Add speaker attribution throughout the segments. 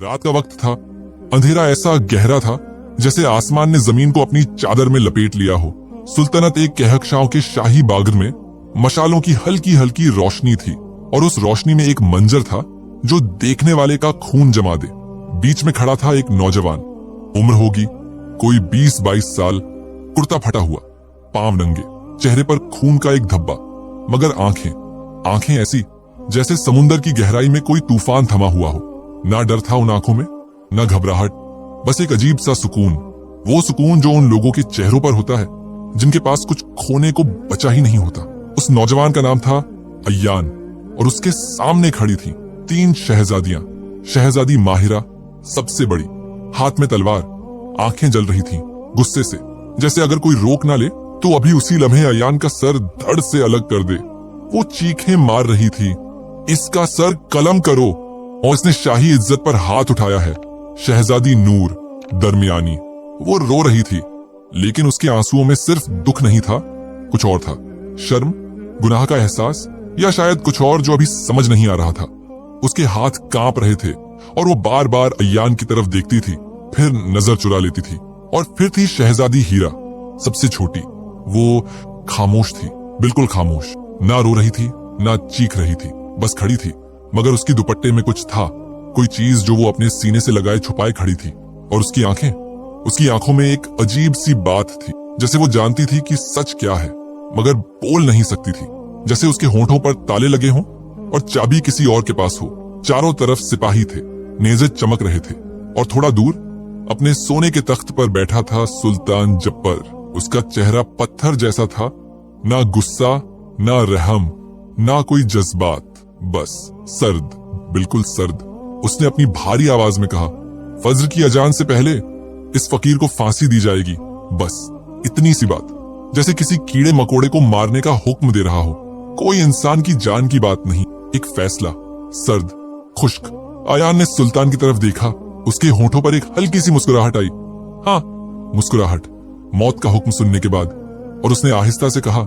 Speaker 1: रात का वक्त था। अंधेरा ऐसा गहरा था जैसे आसमान ने जमीन को अपनी चादर में लपेट लिया हो। सुल्तनत एक कहकशाओं के शाही बाग में मशालों की हल्की हल्की रोशनी थी और उस रोशनी में एक मंजर था जो देखने वाले का खून जमा दे। बीच में खड़ा था एक नौजवान, उम्र होगी कोई 20-22 साल, कुर्ता फटा हुआ, पांव नंगे, चेहरे पर खून का एक धब्बा, मगर आंखें ऐसी जैसे समुंदर की गहराई में कोई तूफान थमा हुआ हो। ना डर था उन आंखों में, ना घबराहट, बस एक अजीब सा सुकून। वो सुकून जो उन लोगों के चेहरों पर होता है जिनके पास कुछ खोने को बचा ही नहीं होता। उस नौजवान का नाम था अय्यान और उसके सामने खड़ी थी 3 शहजादियां। शहजादी माहिरा सबसे बड़ी, हाथ में तलवार, आंखें जल रही थीं गुस्से से, जैसे अगर कोई रोक ना ले तो अभी उसी लम्हे अय्यान का सर धड़ से अलग कर दे। वो चीखें मार रही थी, इसका सर कलम करो, और इसने शाही इज्जत पर हाथ उठाया है। शहजादी नूर दरमियानी, वो रो रही थी, लेकिन उसके आंसुओं में सिर्फ दुख नहीं था, कुछ और था। शर्म, गुनाह का एहसास, या शायद कुछ और जो अभी समझ नहीं आ रहा था। उसके हाथ कांप रहे थे और वो बार बार अय्यान की तरफ देखती थी, फिर नजर चुरा लेती थी। और फिर थी शहजादी हीरा, सबसे छोटी। वो खामोश थी, बिल्कुल खामोश, ना रो रही थी ना चीख रही थी, बस खड़ी थी। मगर उसकी दुपट्टे में कुछ था, कोई चीज जो वो अपने सीने से लगाए छुपाए खड़ी थी। और उसकी आंखों में एक अजीब सी बात थी, जैसे वो जानती थी कि सच क्या है मगर बोल नहीं सकती थी। जैसे उसके होंठों पर ताले लगे हों और चाबी किसी और के पास हो। चारों तरफ सिपाही थे, नेज़े चमक रहे थे, और थोड़ा दूर अपने सोने के तख्त पर बैठा था सुल्तान जब्बर। उसका चेहरा पत्थर जैसा था, ना गुस्सा, ना रहम, ना कोई जज्बात, बस सर्द, बिल्कुल सर्द। उसने अपनी भारी आवाज में कहा, फज्र की अजान से पहले इस फकीर को फांसी दी जाएगी। बस इतनी सी बात, जैसे किसी कीड़े मकोड़े को मारने का हुक्म दे रहा हो। कोई इंसान की जान की बात नहीं, एक फैसला, सर्द, खुश्क। अय्यान ने सुल्तान की तरफ देखा, उसके होंठों पर एक हल्की सी मुस्कुराहट आई। हाँ, मुस्कुराहट, मौत का हुक्म सुनने के बाद। और उसने आहिस्ता से कहा,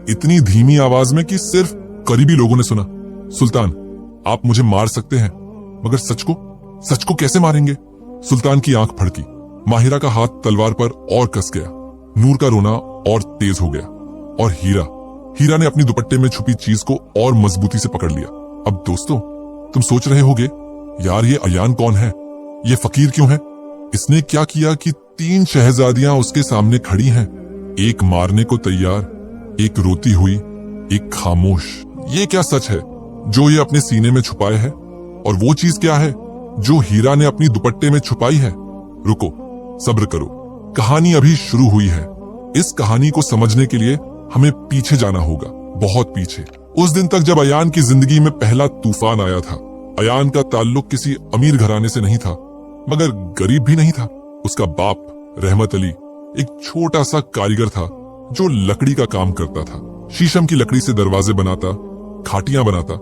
Speaker 1: इतनी धीमी आवाज में कि सिर्फ करीबी लोगों ने सुना, सुल्तान, आप मुझे मार सकते हैं, मगर सच को कैसे मारेंगे? सुल्तान की आंख फड़की, माहिरा का हाथ तलवार पर और कस गया, नूर का रोना और तेज हो गया, और हीरा ने अपनी दुपट्टे में छुपी चीज को और मजबूती से पकड़ लिया। अब दोस्तों, तुम सोच रहे होगे, यार ये अय्यान कौन है, ये फकीर क्यों है, इसने क्या किया कि 3 शहजादियां उसके सामने खड़ी हैं, एक मारने को तैयार, एक रोती हुई, एक खामोश। ये क्या सच है जो ये अपने सीने में छुपाए है, और वो चीज क्या है जो हीरा ने अपनी दुपट्टे में छुपाई है? रुको, सब्र करो, कहानी अभी शुरू हुई है। इस कहानी को समझने के लिए हमें पीछे जाना होगा, बहुत पीछे, उस दिन तक जब अय्यान की जिंदगी में पहला तूफान आया था। अय्यान का ताल्लुक किसी अमीर घराने से नहीं था, मगर गरीब भी नहीं था। उसका बाप रहमत अली एक छोटा सा कारीगर था जो लकड़ी का काम करता था। शीशम की लकड़ी से दरवाजे बनाता, खाटियां बनाता,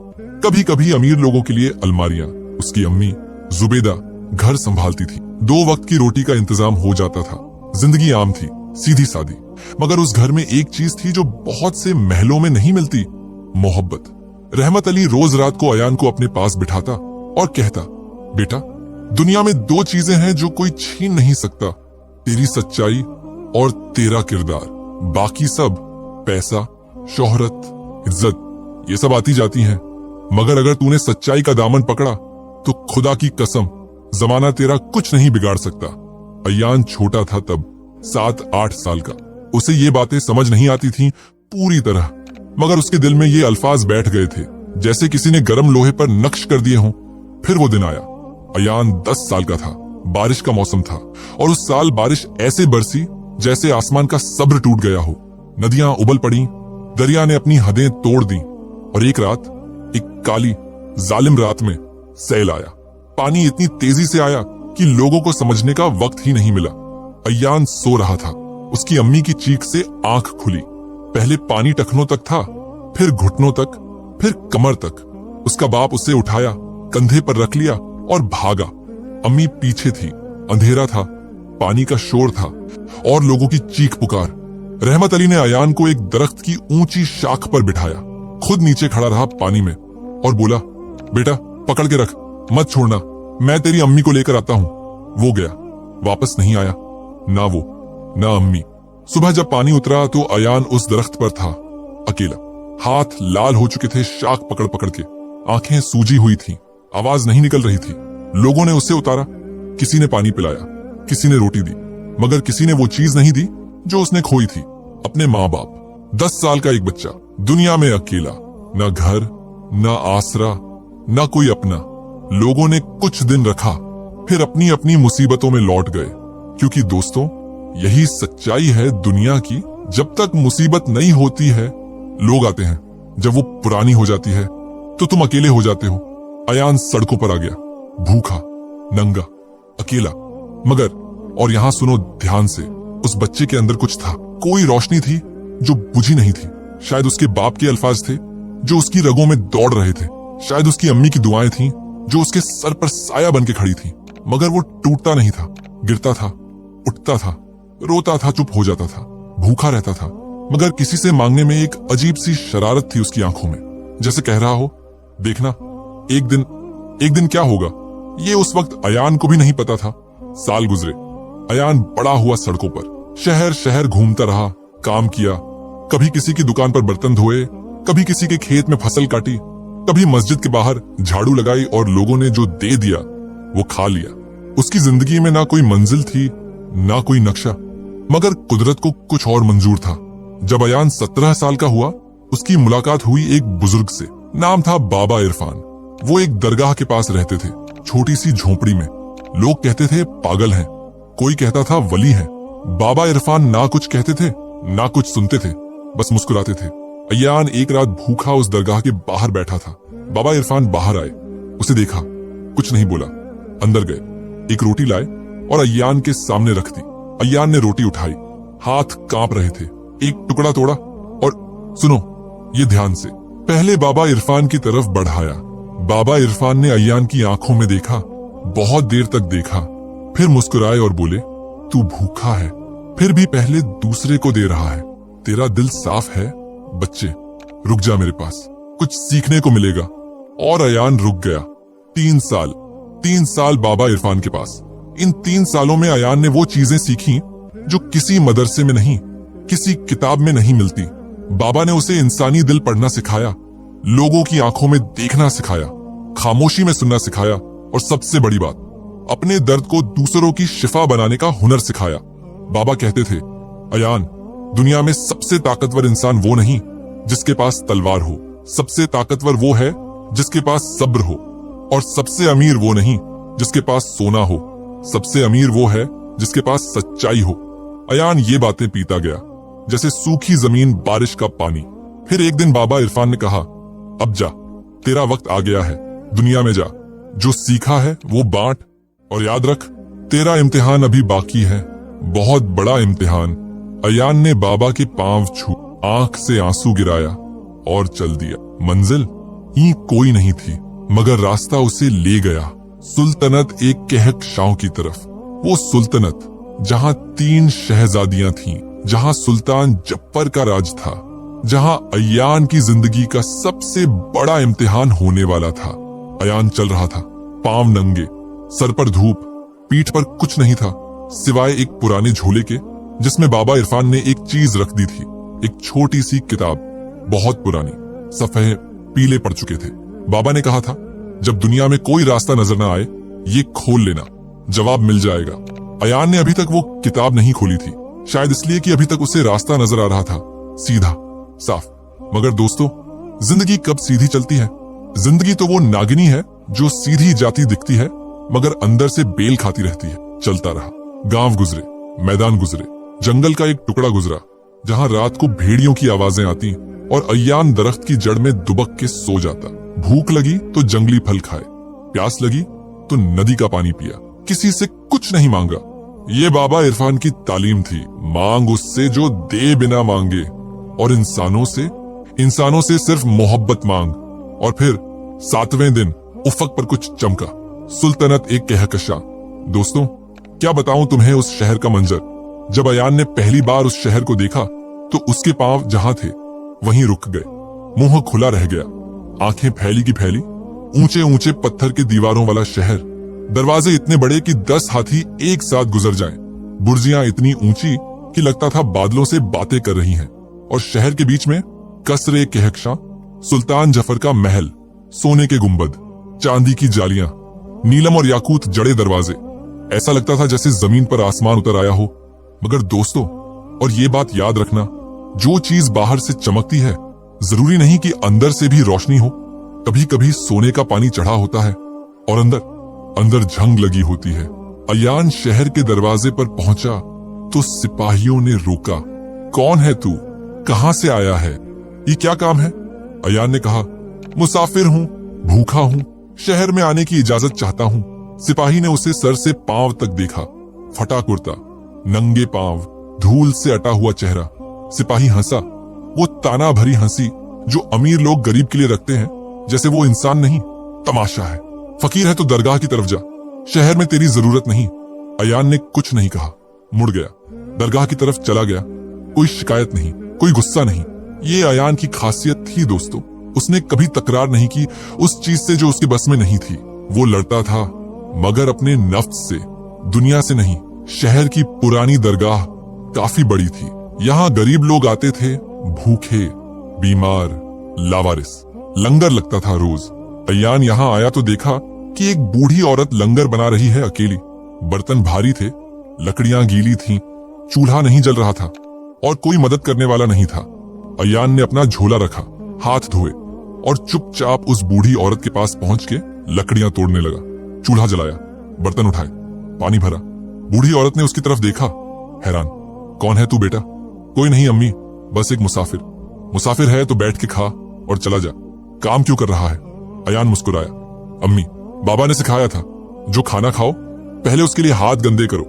Speaker 1: कभी कभी अमीर लोगों के लिए अलमारियां। उसकी अम्मी जुबेदा घर संभालती थी। 2 वक्त की रोटी का इंतजाम हो जाता था। जिंदगी आम थी, सीधी सादी, मगर उस घर में एक चीज थी जो बहुत से महलों में नहीं मिलती, मोहब्बत। रहमत अली रोज रात को अय्यान को अपने पास बिठाता और कहता, बेटा, दुनिया में 2 चीजें हैं जो कोई छीन नहीं सकता, तेरी सच्चाई और तेरा किरदार। बाकी सब, पैसा, शोहरत, इज्जत, ये सब आती जाती हैं, मगर अगर तूने सच्चाई का दामन पकड़ा तो खुदा की कसम, जमाना तेरा कुछ नहीं बिगाड़ सकता। अय्यान छोटा था तब, 7-8 साल का। उसे ये बातें समझ नहीं आती थीं पूरी तरह, मगर उसके दिल में ये अल्फाज बैठ गए थे जैसे किसी ने गर्म लोहे पर नक्श कर दिए हों। फिर वो दिन आया। अय्यान 10 साल का था, बारिश का मौसम था, और उस साल बारिश ऐसे बरसी जैसे आसमान का सब्र टूट गया हो। नदियां उबल पड़ी, दरिया ने अपनी हदें तोड़ दी, और एक रात, एक काली जालिम रात में सैल आया। पानी इतनी तेजी से आया कि लोगों को समझने का वक्त ही नहीं मिला। अय्यान सो रहा था, उसकी अम्मी की चीख से आंख खुली। पहले पानी टखनों तक था, फिर घुटनों तक, फिर कमर तक। उसका बाप उसे उठाया, कंधे पर रख लिया और भागा। अम्मी पीछे थी, अंधेरा था, पानी का शोर था और लोगों की चीख पुकार। रहमत अली ने अय्यान को एक दरख्त की ऊंची शाख पर बिठाया, खुद नीचे खड़ा रहा पानी में, और बोला, बेटा, पकड़ के रख, मत छोड़ना, मैं तेरी अम्मी को लेकर आता हूँ। वो गया, वापस नहीं आया, ना वो ना अम्मी। सुबह जब पानी उतरा तो अयान उस दरख्त पर था, अकेला। हाथ लाल हो चुके थे शाख पकड़ पकड़ के, आंखें सूजी हुई थीं, आवाज नहीं निकल रही थी। लोगों ने उसे उतारा, किसी ने पानी पिलाया, किसी ने रोटी दी, मगर किसी ने वो चीज नहीं दी जो उसने खोई थी, अपने माँ बाप। 10 साल का एक बच्चा, दुनिया में अकेला, न घर, न आसरा, न कोई अपना। लोगों ने कुछ दिन रखा, फिर अपनी अपनी मुसीबतों में लौट गए। क्योंकि दोस्तों, यही सच्चाई है दुनिया की। जब तक मुसीबत नहीं होती है, लोग आते हैं। जब वो पुरानी हो जाती है, तो तुम अकेले हो जाते हो। अयान सड़कों पर आ गया, भूखा, नंगा, अकेला। मगर, और यहां सुनो ध्यान से, उस बच्चे के अंदर कुछ था। कोई रोशनी थी जो बुझी नहीं थी। शायद उसके बाप के अल्फाज थे जो उसकी रगों में दौड़ रहे थे। शायद उसकी अम्मी की दुआएं थीं जो उसके सर पर साया बन के खड़ी थी। मगर वो टूटता नहीं था, गिरता था, उठता था, रोता था, चुप हो जाता था, भूखा रहता था। मगर किसी से मांगने में एक अजीब सी शरारत थी उसकी आंखों में, जैसे कह रहा हो, देखना एक दिन क्या होगा। ये उस वक्त अयान को भी नहीं पता था। साल गुजरे, अयान बड़ा हुआ सड़कों पर, शहर शहर घूमता रहा, काम किया। कभी किसी की दुकान पर बर्तन धोए, कभी किसी के खेत में फसल काटी, कभी मस्जिद के बाहर झाड़ू लगाई, और लोगों ने जो दे दिया वो खा लिया। उसकी जिंदगी में ना कोई मंजिल थी, ना कोई नक्शा, मगर कुदरत को कुछ और मंजूर था। जब अयान 17 साल का हुआ, उसकी मुलाकात हुई एक बुजुर्ग से। नाम था बाबा इरफान। वो एक दरगाह के पास रहते थे, छोटी सी झोपड़ी में। लोग कहते थे पागल हैं, कोई कहता था वली हैं। बाबा इरफान ना कुछ कहते थे, ना कुछ सुनते थे, बस मुस्कुराते थे। अयान एक रात भूखा उस दरगाह के बाहर बैठा था। बाबा इरफान बाहर आए, उसे देखा, कुछ नहीं बोला। अंदर गए, एक रोटी लाए और अयान के सामने रख दी। अयान ने रोटी उठाई, हाथ कांप रहे थे, एक टुकड़ा तोड़ा और सुनो ये ध्यान से, पहले बाबा इरफान की तरफ बढ़ाया। बाबा इरफान ने अयान की आंखों में देखा, बहुत देर तक देखा, फिर मुस्कुराए और बोले, तू भूखा है, फिर भी पहले दूसरे को दे रहा है। तेरा दिल साफ है बच्चे, रुक जा मेरे पास, कुछ सीखने को मिलेगा। और अयान रुक गया। 3 साल बाबा इरफान के पास। इन 3 सालों में अयान ने वो चीजें सीखी जो किसी मदरसे में नहीं, किसी किताब में नहीं मिलती। बाबा ने उसे इंसानी दिल पढ़ना सिखाया, लोगों की आंखों में देखना सिखाया, खामोशी में सुनना सिखाया, और सबसे बड़ी बात, अपने दर्द को दूसरों की शिफा बनाने का हुनर सिखाया। बाबा कहते थे, अयान, दुनिया में सबसे ताकतवर इंसान वो नहीं जिसके पास तलवार हो, सबसे ताकतवर वो है जिसके पास सब्र हो, और सबसे अमीर वो नहीं जिसके पास सोना हो, सबसे अमीर वो है जिसके पास सच्चाई हो। अयान ये बातें पीता गया जैसे सूखी जमीन बारिश का पानी। फिर एक दिन बाबा इरफान ने कहा, अब जा, तेरा वक्त आ गया है, दुनिया में जा, जो सीखा है वो बांट, और याद रख, तेरा इम्तिहान अभी बाकी है, बहुत बड़ा इम्तिहान। अयान ने बाबा के पांव छू, आंख से आंसू गिराया और चल दिया। मंजिल ही कोई नहीं थी, मगर रास्ता उसे ले गया सुल्तनत एक कहकशां की तरफ। वो सुल्तनत जहां 3 शहजादियां थीं, जहां सुल्तान जब्बर का राज था, जहां अयान की जिंदगी का सबसे बड़ा इम्तिहान होने वाला था। अयान चल रहा था, पांव नंगे, सर पर धूप, पीठ पर कुछ नहीं था सिवाय एक पुराने झोले के, जिसमें बाबा इरफान ने एक चीज रख दी थी, एक छोटी सी किताब, बहुत पुरानी, सफ़े पीले पड़ चुके थे। बाबा ने कहा था, जब दुनिया में कोई रास्ता नजर न आए, ये खोल लेना, जवाब मिल जाएगा। अयान ने अभी तक वो किताब नहीं खोली थी, शायद इसलिए कि अभी तक उसे रास्ता नजर आ रहा था, सीधा, साफ। मगर दोस्तों, जिंदगी कब सीधी चलती है? जिंदगी तो वो नागिनी है जो सीधी जाती दिखती है, मगर अंदर से बेल खाती रहती है। चलता रहा, गांव गुजरे, मैदान गुजरे, जंगल का एक टुकड़ा गुजरा, जहां रात को भेड़ियों की आवाजें आती और अयान दरख्त की जड़ में दुबक के सो जाता। भूख लगी तो जंगली फल खाए, प्यास लगी तो नदी का पानी पिया, किसी से कुछ नहीं मांगा। ये बाबा इरफान की तालीम थी, मांग उससे जो दे बिना मांगे, और इंसानों से सिर्फ मोहब्बत मांग। और फिर 7वें दिन उफक पर कुछ चमका, सुल्तनत एक कहकशां। दोस्तों, क्या बताऊं तुम्हें उस शहर का मंजर। जब अयान ने पहली बार उस शहर को देखा तो उसके पांव जहां थे वहीं रुक गए, मुंह खुला रह गया, आंखें फैली की फैली। ऊंचे ऊंचे पत्थर के दीवारों वाला शहर, दरवाजे इतने बड़े कि 10 हाथी एक साथ गुजर जाएं। बुर्जियां इतनी ऊंची कि लगता था बादलों से बातें कर रही हैं। और शहर के बीच में कसरे कहकशां, सुल्तान जफर का महल, सोने के गुंबद, चांदी की जालियां, नीलम और याकूत जड़े दरवाजे। ऐसा लगता था जैसे जमीन पर आसमान उतर आया हो। मगर दोस्तों, और ये बात याद रखना, जो चीज बाहर से चमकती है जरूरी नहीं कि अंदर से भी रोशनी हो। कभी कभी सोने का पानी चढ़ा होता है और अंदर जंग लगी होती है। अयान शहर के दरवाजे पर पहुंचा तो सिपाहियों ने रोका। कौन है तू? कहां से आया है? ये क्या काम है? अयान ने कहा, मुसाफिर हूं, भूखा हूं, शहर में आने की इजाजत चाहता हूं। सिपाही ने उसे सर से पांव तक देखा। फटा कुर्ता, नंगे पांव, धूल से अटा हुआ चेहरा। सिपाही हंसा, वो ताना भरी हंसी जो अमीर लोग गरीब के लिए रखते हैं, जैसे वो इंसान नहीं, तमाशा है। फकीर है तो दरगाह की तरफ जा, शहर में तेरी जरूरत नहीं। अयान ने कुछ नहीं कहा, मुड़ गया, दरगाह की तरफ चला गया। कोई शिकायत नहीं, कोई गुस्सा नहीं। ये अयान की खासियत थी दोस्तों। उसने कभी तकरार नहीं की उस चीज से जो उसके बस में नहीं थी। वो लड़ता था, मगर अपने नफ्स से, दुनिया से नहीं। शहर की पुरानी दरगाह काफी बड़ी थी। यहाँ गरीब लोग आते थे, भूखे, बीमार, लावारिस। लंगर लगता था रोज। अयान यहाँ आया तो देखा कि एक बूढ़ी औरत लंगर बना रही है अकेली। बर्तन भारी थे, लकड़ियां गीली थीं, चूल्हा नहीं जल रहा था और कोई मदद करने वाला नहीं था। अयान ने अपना झोला रखा, हाथ धोए और चुपचाप उस बूढ़ी औरत के पास पहुंच के लकड़ियां तोड़ने लगा। चूल्हा जलाया, बर्तन उठाए, पानी भरा। बूढ़ी औरत ने उसकी तरफ देखा, हैरान। कौन है तू बेटा? कोई नहीं अम्मी, बस एक मुसाफिर। मुसाफिर है तो बैठ के खा और चला जा, काम क्यों कर रहा है? अयान मुस्कुराया, अम्मी, बाबा ने सिखाया था, जो खाना खाओ पहले उसके लिए हाथ गंदे करो,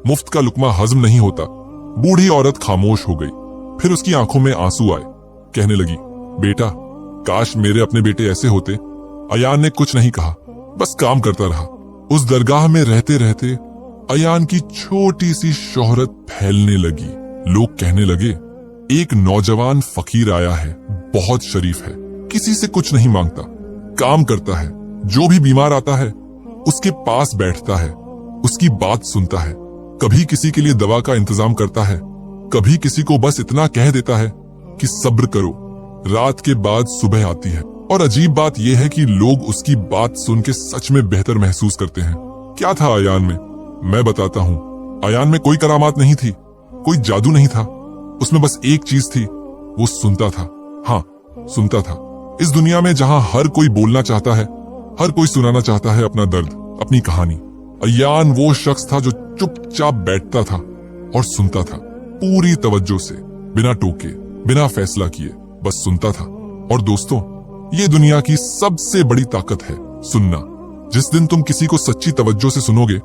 Speaker 1: मुफ्त का लुकमा हजम नहीं होता। बूढ़ी औरत खामोश हो गई, फिर उसकी आंखों में आंसू आए। कहने लगी, बेटा, काश मेरे अपने बेटे ऐसे होते। अयान ने कुछ नहीं कहा, बस काम करता रहा। उस दरगाह में रहते रहते अयान की छोटी सी शोहरत फैलने लगी। लोग कहने लगे, एक नौजवान फकीर आया है, बहुत शरीफ है, किसी से कुछ नहीं मांगता, काम करता है, जो भी बीमार आता है उसके पास बैठता है, उसकी बात सुनता है, कभी किसी के लिए दवा का इंतजाम करता है, कभी किसी को बस इतना कह देता है कि सब्र करो, रात के बाद सुबह आती है। और अजीब बात यह है कि लोग उसकी बात सुन के सच में बेहतर महसूस करते हैं। क्या था अयान में? मैं बताता हूँ। अयान में कोई करामात नहीं थी, कोई जादू नहीं था, उसमें बस एक चीज थी, वो सुनता था। हाँ, सुनता था। इस दुनिया में जहाँ हर कोई बोलना चाहता है, हर कोई सुनाना चाहता है अपना दर्द, अपनी कहानी, अयान वो शख्स था जो चुपचाप बैठता था और सुनता था, पूरी तवज्जो से, बिना टोके, बिना फैसला किए, बस सुनता था। और दोस्तों, ये दुनिया की सबसे बड़ी ताकत है, सुनना। जिस दिन तुम किसी को सच्ची तवज्जो से सुनोगे,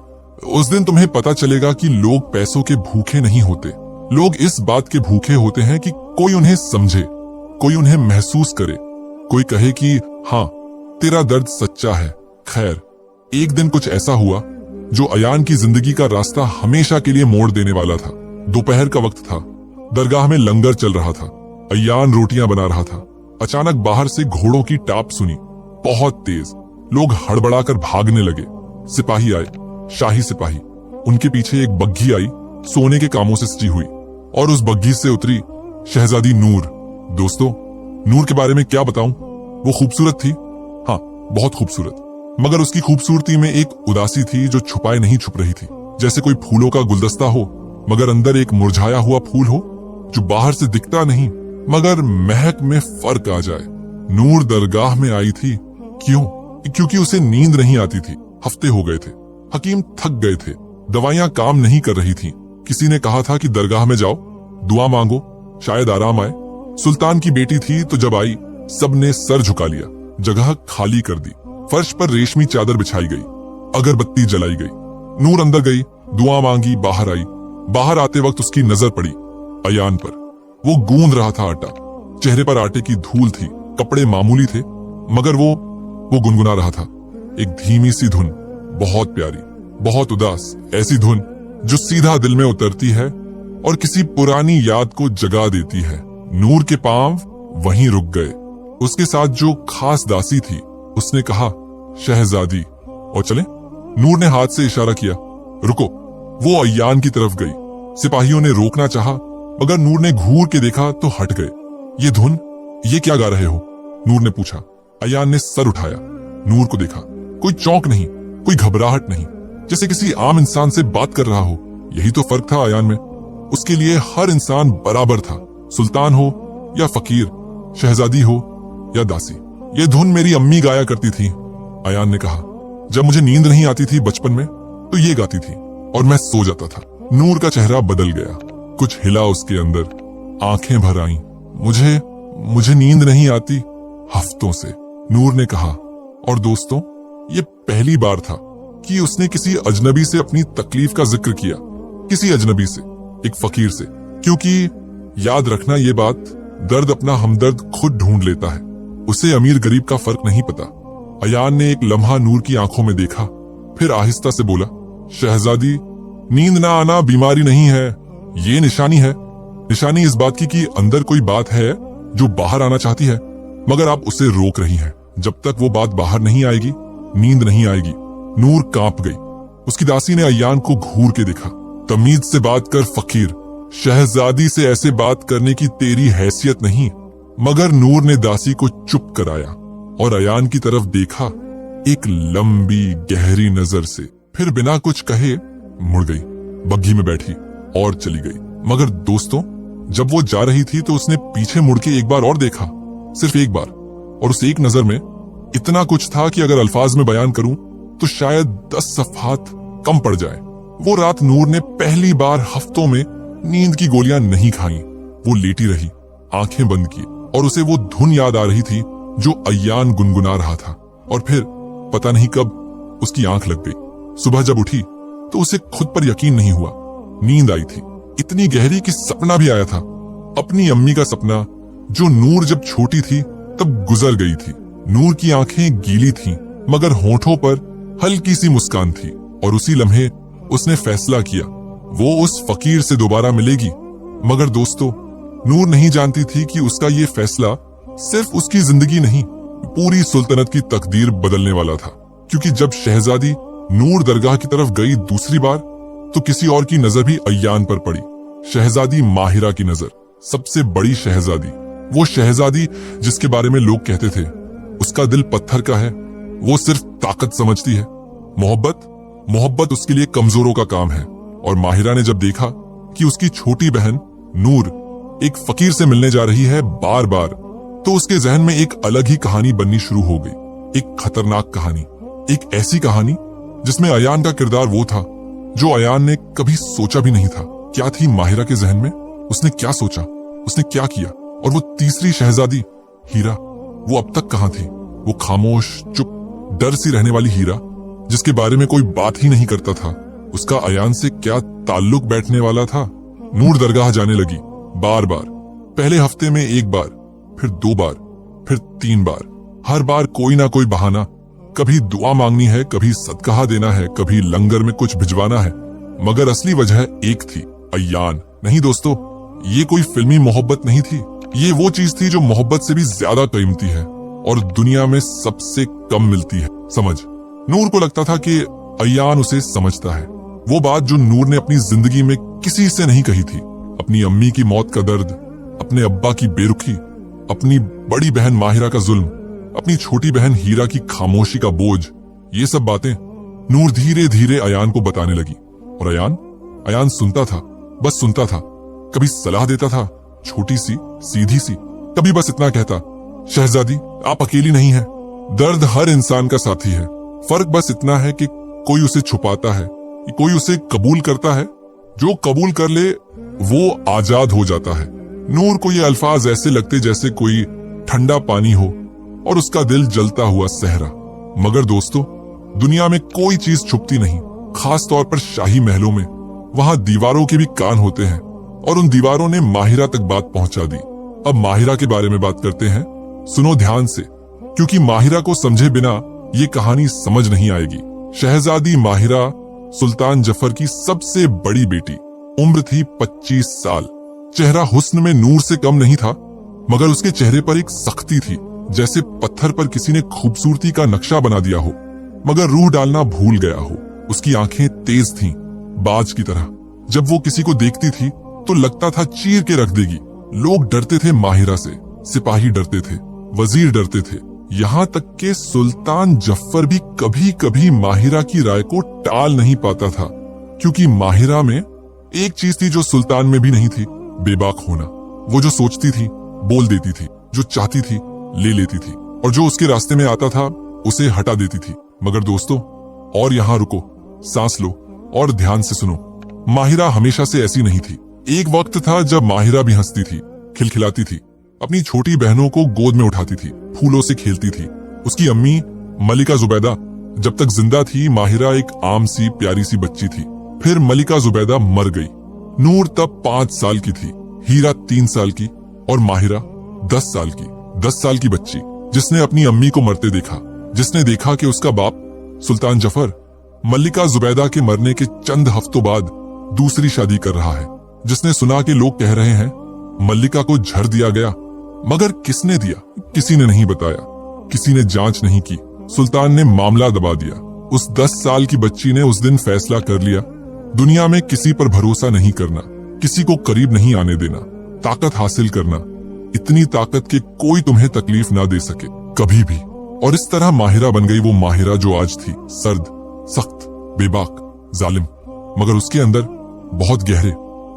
Speaker 1: उस दिन तुम्हें पता चलेगा कि लोग पैसों के भूखे नहीं होते, लोग इस बात के भूखे होते हैं कि कोई उन्हें समझे, कोई उन्हें महसूस करे, कोई कहे कि हाँ, तेरा दर्द सच्चा है। खैर, एक दिन कुछ ऐसा हुआ जो अयान की जिंदगी का रास्ता हमेशा के लिए मोड़ देने वाला था। दोपहर का वक्त था, दरगाह में लंगर चल रहा था, अयान रोटियां बना रहा था। अचानक बाहर से घोड़ों की टाप सुनी, बहुत तेज। लोग हड़बड़ाकर भागने लगे। सिपाही आए, शाही सिपाही। उनके पीछे एक बग्घी आई, सोने के कामों से सजी हुई, और उस बग्घी से उतरी शहजादी नूर। दोस्तों, नूर के बारे में क्या बताऊं? वो खूबसूरत थी, हाँ, बहुत खूबसूरत, मगर उसकी खूबसूरती में एक उदासी थी जो छुपाए नहीं छुप रही थी। जैसे कोई फूलों का गुलदस्ता हो, मगर अंदर एक मुरझाया हुआ फूल हो जो बाहर से दिखता नहीं मगर महक में फर्क आ जाए। नूर दरगाह में आई थी, क्यों? क्योंकि उसे नींद नहीं आती थी। हफ्ते हो गए थे, हकीम थक गए थे, दवाइयां काम नहीं कर रही थीं। किसी ने कहा था कि दरगाह में जाओ, दुआ मांगो, शायद आराम आए। सुल्तान की बेटी थी तो जब आई, सबने सर झुका लिया, जगह खाली कर दी। फर्श पर रेशमी चादर बिछाई गई, अगरबत्ती जलाई गई। नूर अंदर गई, दुआ मांगी, बाहर आई। बाहर आते वक्त उसकी नजर पड़ी अयान पर। वो गूंद रहा था आटा, चेहरे पर आटे की धूल थी, कपड़े मामूली थे, मगर वो गुनगुना रहा था एक धीमी सी धुन, बहुत प्यारी, बहुत उदास, ऐसी धुन जो सीधा दिल में उतरती है और किसी पुरानी याद को जगा देती है। नूर के पांव वहीं रुक गए। उसके साथ जो खास दासी थी, उसने कहा, शहजादी, और चले? नूर ने हाथ से इशारा किया। रुको। वो अयान की तरफ गई। सिपाहियों ने रोकना चाहा, मगर नूर ने घूर के देखा तो हट गए। ये धुन, ये क्या गा रहे हो? नूर ने पूछा। अयान ने सर उठाया, नूर को देखा। कोई चौंक नहीं, कोई घबराहट नहीं, जैसे किसी आम इंसान से बात कर रहा हो। यही तो फर्क था अयान में। उसके लिए हर इंसान बराबर था, सुल्तान हो या फकीर, शहजादी हो या दासी। ये धुन मेरी अम्मी गाया करती थी, अयान ने कहा। जब मुझे नींद नहीं आती थी बचपन में तो ये गाती थी और मैं सो जाता था। नूर का चेहरा बदल गया, कुछ हिला उसके अंदर, आंखें भर आईं। मुझे नींद नहीं आती हफ्तों से, नूर ने कहा। और दोस्तों, ये पहली बार था कि उसने किसी अजनबी से अपनी तकलीफ का जिक्र किया, किसी अजनबी से, एक फकीर से। क्योंकि याद रखना ये बात, दर्द अपना हमदर्द खुद ढूंढ लेता है, उसे अमीर गरीब का फर्क नहीं पता। अयान ने एक लम्हा नूर की आंखों में देखा, फिर आहिस्ता से बोला, शहजादी, नींद ना आना बीमारी नहीं है, ये निशानी है। निशानी इस बात की कि अंदर कोई बात है जो बाहर आना चाहती है, मगर आप उसे रोक रही हैं। जब तक वो बात बाहर नहीं आएगी, नींद नहीं आएगी। नूर कांप गई। उसकी दासी ने अयान को घूर के देखा। तमीज से बात कर फकीर, शहजादी से ऐसे बात करने की तेरी हैसियत नहीं। मगर नूर ने दासी को चुप कराया और अयान की तरफ देखा, एक लंबी गहरी नजर से। फिर बिना कुछ कहे मुड़ गई, बग्घी में बैठी और चली गई। मगर दोस्तों, जब वो जा रही थी तो उसने पीछे मुड़ के एक बार और देखा, सिर्फ एक बार। और उस एक नजर में इतना कुछ था कि अगर अल्फाज में बयान करूं तो शायद 10 सफ़हात कम पड़ जाए। वो रात नूर ने पहली बार हफ्तों में नींद की गोलियां नहीं खाई। वो लेटी रही, आंखें बंद की, और उसे वो धुन याद आ रही थी जो अयान गुनगुना रहा था। और फिर पता नहीं कब उसकी आंख लग गई। सुबह जब उठी तो उसे खुद पर यकीन नहीं हुआ। नींद आई थी, इतनी गहरी कि सपना भी आया था। अपनी अम्मी का सपना, जो नूर जब छोटी थी तब गुजर गई थी। नूर की आंखें गीली थीं, मगर होठों पर हल्की सी मुस्कान थी। और उसी लम्हे उसने फैसला किया, वो उस फकीर से दोबारा मिलेगी। मगर दोस्तों, नूर नहीं जानती थी कि उसका ये फैसला सिर्फ उसकी जिंदगी नहीं, पूरी सुल्तनत की तकदीर बदलने वाला था। क्योंकि जब शहजादी नूर दरगाह की तरफ गई दूसरी बार, तो किसी और की नजर भी अयान पर पड़ी। शहजादी माहिरा की नजर, सबसे बड़ी शहजादी, वो शहजादी जिसके बारे में लोग कहते थे उसका दिल पत्थर का है, वो सिर्फ ताकत समझती है। मोहब्बत उसके लिए कमजोरों का काम है। और माहिरा ने जब देखा कि उसकी छोटी बहन नूर एक फकीर से मिलने जा रही है बार बार, तो उसके जहन में एक अलग ही कहानी बननी शुरू हो गई। एक खतरनाक कहानी, एक ऐसी कहानी जिसमें अयान का किरदार वो था जो अयान ने कभी सोचा भी नहीं था। क्या थी माहिरा के जहन में? उसने क्या सोचा, उसने क्या किया? और वो तीसरी शहजादी हीरा, वो अब तक कहाँ थी? वो खामोश, चुप, डर सी रहने वाली हीरा, जिसके बारे में कोई बात ही नहीं करता था, उसका अयान से क्या ताल्लुक बैठने वाला था? नूर दरगाह जाने लगी बार बार। पहले हफ्ते में एक बार, फिर 2 बार, फिर 3 बार। हर बार कोई ना कोई बहाना, कभी दुआ मांगनी है, कभी सदका देना है, कभी लंगर में कुछ भिजवाना है। मगर असली वजह एक थी, अयान। नहीं दोस्तों, ये कोई फिल्मी मोहब्बत नहीं थी। ये वो चीज थी जो मोहब्बत से भी ज्यादा कीमती है और दुनिया में सबसे कम मिलती है, समझ। नूर को लगता था कि अयान उसे समझता है। वो बात जो नूर ने अपनी जिंदगी में किसी से नहीं कही थी, अपनी अम्मी की मौत का दर्द, अपने अब्बा की बेरुखी, अपनी बड़ी बहन माहिरा का जुल्म, अपनी छोटी बहन हीरा की खामोशी का बोझ, ये सब बातें नूर धीरे धीरे अयान को बताने लगी। और अयान सुनता था, बस सुनता था। कभी सलाह देता था, छोटी सी, सीधी सी। कभी बस इतना कहता, शहजादी आप अकेली नहीं हैं, दर्द हर इंसान का साथी है। फर्क बस इतना है कि कोई उसे छुपाता है, कोई उसे कबूल करता है। जो कबूल कर ले वो आजाद हो जाता है। नूर को ये अल्फाज ऐसे लगते जैसे कोई ठंडा पानी हो और उसका दिल जलता हुआ सहरा। मगर दोस्तों, दुनिया में कोई चीज छुपती नहीं, खास तौर पर शाही महलों में। वहां दीवारों के भी कान होते हैं और उन दीवारों ने माहिरा तक बात पहुंचा दी। अब माहिरा के बारे में बात करते हैं। सुनो ध्यान से, क्योंकि माहिरा को समझे बिना ये कहानी समझ नहीं आएगी। शहजादी माहिरा सुल्तान जफर की सबसे बड़ी बेटी, उम्र थी 25 साल। चेहरा हुस्न में नूर से कम नहीं था, मगर उसके चेहरे पर एक सख्ती थी, जैसे पत्थर पर किसी ने खूबसूरती का नक्शा बना दिया हो। मगर रूह डालना भूल गया हो। उसकी आंखें तेज थीं, बाज की तरह। जब वो किसी को देखती थी तो लगता था चीर के रख देगी। लोग डरते थे माहिरा से, सिपाही डरते थे, वजीर डरते थे, यहाँ तक के सुल्तान जफर भी कभी कभी माहिरा की राय को टाल नहीं पाता था, क्योंकि माहिरा में एक चीज थी जो सुल्तान में भी नहीं थी, बेबाक होना। वो जो सोचती थी बोल देती थी, जो चाहती थी ले लेती थी, और जो उसके रास्ते में आता था उसे हटा देती थी। मगर दोस्तों, और यहाँ रुको, सांस लो और ध्यान से सुनो। माहिरा हमेशा से ऐसी नहीं थी। एक वक्त था जब माहिरा भी हंसती थी, खिलखिलाती थी, अपनी छोटी बहनों को गोद में उठाती थी, फूलों से खेलती थी। उसकी अम्मी मलिका जुबैदा जब तक जिंदा थी, माहिरा एक आम सी प्यारी सी बच्ची थी। फिर मलिका जुबैदा मर गई। नूर तब 5 साल की थी, हीरा 3 साल की और माहिरा 10 साल की। 10 साल की बच्ची जिसने अपनी अम्मी को मरते देखा, जिसने देखा कि उसका बाप सुल्तान जफर मलिका जुबैदा के मरने के चंद हफ्तों बाद दूसरी शादी कर रहा है, जिसने सुना कि लोग कह रहे हैं मल्लिका को झर दिया गया। मगर किसने दिया? किसी ने नहीं बताया, किसी ने जांच नहीं की। सुल्तान ने मामला दबा दिया। उस 10 साल की बच्ची ने उस दिन फैसला कर लिया, दुनिया में किसी पर भरोसा नहीं करना, किसी को करीब नहीं आने देना, ताकत हासिल करना, इतनी ताकत कि कोई तुम्हें तकलीफ ना दे सके कभी भी। और इस तरह माहिरा बन गई वो माहिरा जो आज थी, सर्द, सख्त, बेबाक, जालिम, मगर उसके अंदर बहुत गहरे।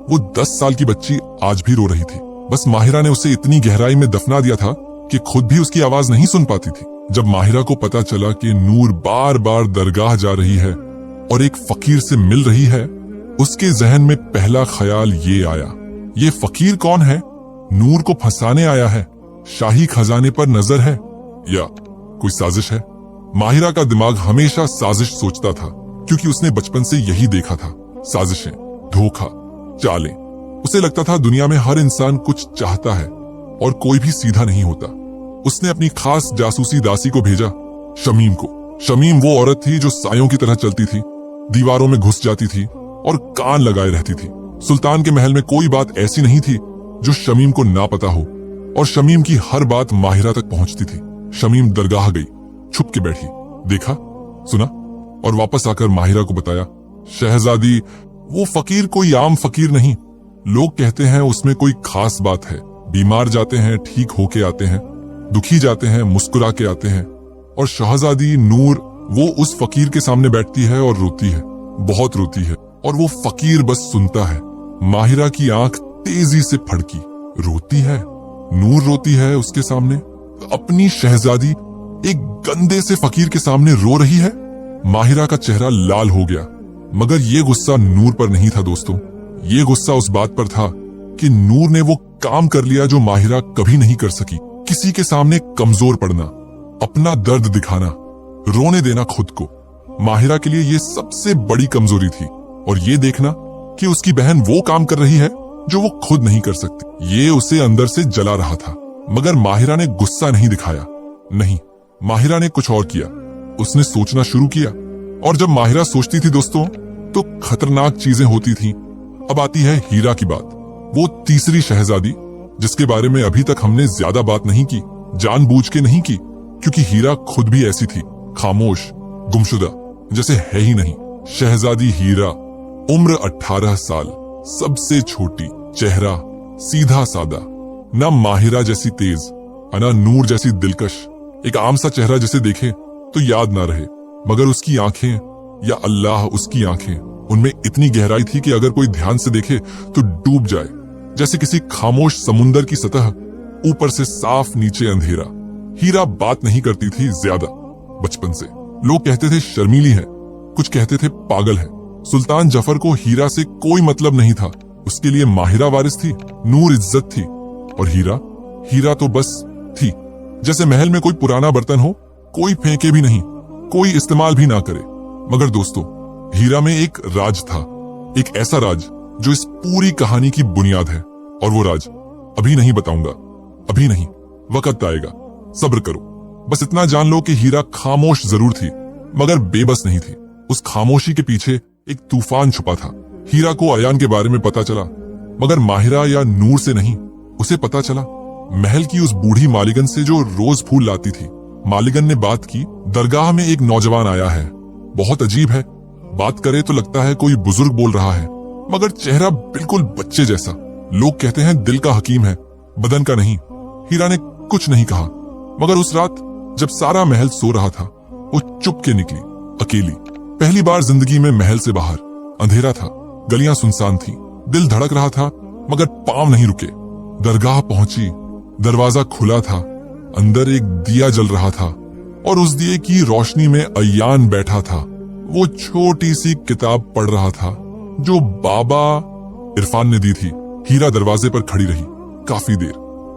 Speaker 1: वो 10 साल की बच्ची आज भी रो रही थी। बस माहिरा ने उसे इतनी गहराई में दफना दिया था कि खुद भी उसकी आवाज नहीं सुन पाती थी। जब माहिरा को पता चला कि नूर बार बार दरगाह जा रही है और एक फकीर से मिल रही है, उसके जहन में पहला ख्याल ये आया, ये फकीर कौन है? नूर को फंसाने आया है? शाही खजाने पर नजर है या कोई साजिश है? माहिरा का दिमाग हमेशा साजिश सोचता था, क्योंकि उसने बचपन से यही देखा था, साजिशें, धोखा, चालें। उसे लगता था दुनिया में हर इंसान कुछ चाहता है और कोई भी सीधा नहीं होता। उसने अपनी खास जासूसी दासी को भेजा, शमीम को। शमीम वो औरत थी जो सायों की तरह चलती थी, दीवारों में घुस जाती थी और कान लगाए रहती थी। सुल्तान के महल में कोई बात ऐसी नहीं थी जो शमीम को ना पता हो, और शमीम की हर बात माहिरा तक पहुंचती थी। शमीम दरगाह गई, छुप के बैठी, देखा, सुना और वापस आकर माहिरा को बताया, शहजादी, वो फकीर कोई आम फकीर नहीं। लोग कहते हैं उसमें कोई खास बात है। बीमार जाते हैं, ठीक होके आते हैं, दुखी जाते हैं, मुस्कुरा के आते हैं। और शहजादी नूर वो उस फकीर के सामने बैठती है और रोती है, बहुत रोती है, और वो फकीर बस सुनता है। माहिरा की आंख तेजी से फड़की। रोती है? नूर रोती है उसके सामने? अपनी शहजादी एक गंदे से फकीर के सामने रो रही है? माहिरा का चेहरा लाल हो गया। मगर ये गुस्सा नूर पर नहीं था दोस्तों, ये गुस्सा उस बात पर था कि नूर ने वो काम कर लिया जो माहिरा कभी नहीं कर सकी। किसी के सामने कमजोर पड़ना, अपना दर्द दिखाना, रोने देना खुद को। माहिरा के लिए ये सबसे बड़ी कमजोरी थी, और ये देखना कि उसकी बहन वो काम कर रही है जो वो खुद नहीं कर सकती, ये उसे अंदर से जला रहा था। मगर माहिरा ने गुस्सा नहीं दिखाया, नहीं, माहिरा ने कुछ और किया। उसने सोचना शुरू किया, और जब माहिरा सोचती थी दोस्तों, तो खतरनाक चीजें होती थीं। अब आती है हीरा की बात, वो तीसरी शहजादी जिसके बारे में अभी तक हमने ज्यादा बात नहीं की, जानबूझ के नहीं की, क्योंकि हीरा खुद भी ऐसी थी, खामोश, गुमशुदा, जैसे है ही नहीं। शहजादी हीरा, उम्र 18 साल, सबसे छोटी, चेहरा सीधा सादा, ना माहिरा जैसी तेज, ना नूर जैसी दिलकश। एक आम सा चेहरा जिसे देखे तो याद ना रहे, मगर उसकी आंखें, या अल्लाह उसकी आंखें, उनमें इतनी गहराई थी कि अगर कोई ध्यान से देखे तो डूब जाए, जैसे किसी खामोश समुंदर की सतह, ऊपर से साफ, नीचे अंधेरा। हीरा बात नहीं करती थी ज्यादा, बचपन से। लोग कहते थे शर्मीली है, कुछ कहते थे पागल है। सुल्तान जफर को हीरा से कोई मतलब नहीं था, उसके लिए माहिरा वारिस थी, नूर इज्जत थी, और हीरा तो बस थी। जैसे महल में कोई पुराना बर्तन हो, कोई फेंके भी नहीं, कोई इस्तेमाल भी ना करे। मगर दोस्तों, हीरा में एक राज था, एक ऐसा राज जो इस पूरी कहानी की बुनियाद है, और वो राज अभी नहीं बताऊंगा, अभी नहीं, वक्त आएगा, सब्र करो। बस इतना जान लो कि हीरा खामोश जरूर थी, मगर बेबस नहीं थी। उस खामोशी के पीछे एक तूफान छुपा था। हीरा को अयान के बारे में पता चला, मगर माहिरा या नूर से नहीं। उसे पता चला महल की उस बूढ़ी मालिकन से जो रोज फूल लाती थी, मालिगन ने बात की, दरगाह में एक नौजवान आया है, बहुत अजीब है, बात करे तो लगता है कोई बुजुर्ग बोल रहा है, मगर चेहरा बिल्कुल बच्चे जैसा। लोग कहते हैं दिल का हकीम है, बदन का नहीं। हीरा ने कुछ नहीं कहा, मगर उस रात जब सारा महल सो रहा था, वो चुप के निकली, अकेली। पहली बार जिंदगी में महल से बाहर। अंधेरा था, गलियां सुनसान थी, दिल धड़क रहा था, मगर पांव नहीं रुके। दरगाह पहुंची, दरवाजा खुला था, अंदर एक दिया जल रहा था और उस दिए की रोशनी में अयान बैठा था। वो छोटी सी किताब पढ़ रहा था जो बाबा इरफान ने दी थी। हीरा दरवाजे पर खड़ी रही काफी देर,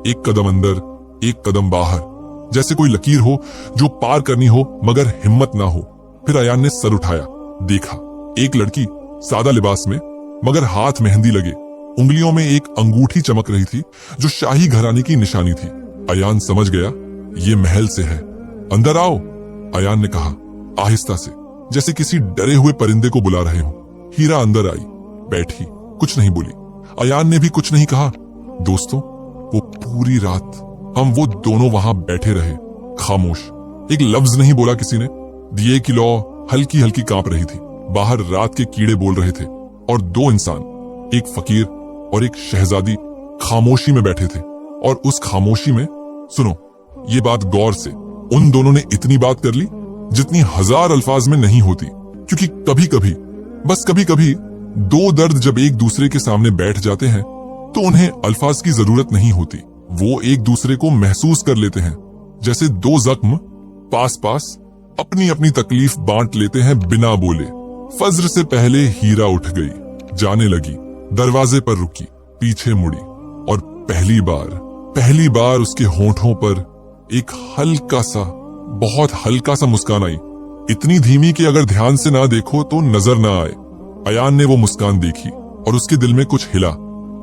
Speaker 1: एक कदम अंदर, एक कदम बाहर, जैसे कोई लकीर हो जो पार करनी हो मगर हिम्मत ना हो। फिर अयान ने सर उठाया, देखा एक लड़की, सादा लिबास में, मगर हाथ मेहंदी लगे, उंगलियों में एक अंगूठी चमक रही थी जो शाही घराने की निशानी थी। अयान समझ गया ये महल से है। अंदर आओ, अयान ने कहा आहिस्ता से, जैसे किसी डरे हुए परिंदे को बुला रहे हो। हीरा अंदर आई, बैठी, कुछ नहीं बोली। अयान ने भी कुछ नहीं कहा। दोस्तों, वो पूरी रात हम वो दोनों वहां बैठे रहे, खामोश। एक लफ्ज नहीं बोला किसी ने। दिए की लौ हल्की हल्की कांप रही थी, बाहर रात के कीड़े बोल रहे थे और दो इंसान, एक फकीर और एक शहजादी, खामोशी में बैठे थे। और उस खामोशी में, सुनो ये बात गौर से, उन दोनों ने इतनी बात कर ली जितनी 1000 अल्फाज में नहीं होती। क्योंकि कभी कभी, बस कभी कभी, दो दर्द जब एक दूसरे के सामने बैठ जाते हैं तो उन्हें अल्फाज की जरूरत नहीं होती। वो एक दूसरे को महसूस कर लेते हैं, जैसे दो जख्म पास पास अपनी अपनी तकलीफ बांट लेते हैं बिना बोले। फज्र से पहले हीरा उठ गई, जाने लगी, दरवाजे पर रुकी, पीछे मुड़ी और पहली बार उसके होंठों पर एक हल्का सा, बहुत हल्का सा मुस्कान आई, इतनी धीमी कि अगर ध्यान से ना देखो तो नजर ना आए। अयान ने वो मुस्कान देखी और उसके दिल में कुछ हिला,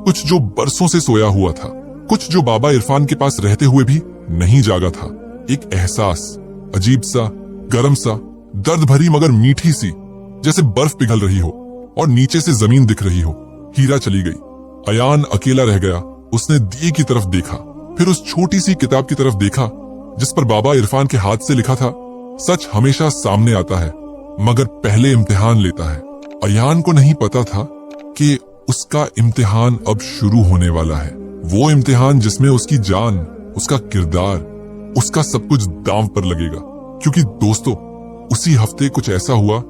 Speaker 1: कुछ जो बरसों से सोया हुआ था, कुछ जो बाबा इरफान के पास रहते हुए भी नहीं जागा था। एक एहसास, अजीब सा, गर्म सा, दर्द भरी मगर मीठी सी, जैसे बर्फ पिघल रही हो और नीचे से जमीन दिख रही हो। हीरा चली गई, अयान अकेला रह गया। उसने दिए की तरफ देखा, फिर उस छोटी सी किताब की तरफ देखा जिस पर बाबा इरफान के हाथ से लिखा था, सच हमेशा सामने आता है मगर पहले इम्तिहान लेता है। अयान को नहीं पता था कि उसका इम्तिहान अब शुरू होने वाला है। वो इम्तिहान जिसमें उसकी जान, उसका किरदार, उसका सब कुछ दांव पर लगेगा। क्योंकि दोस्तों, उसी हफ्ते कुछ ऐसा हुआ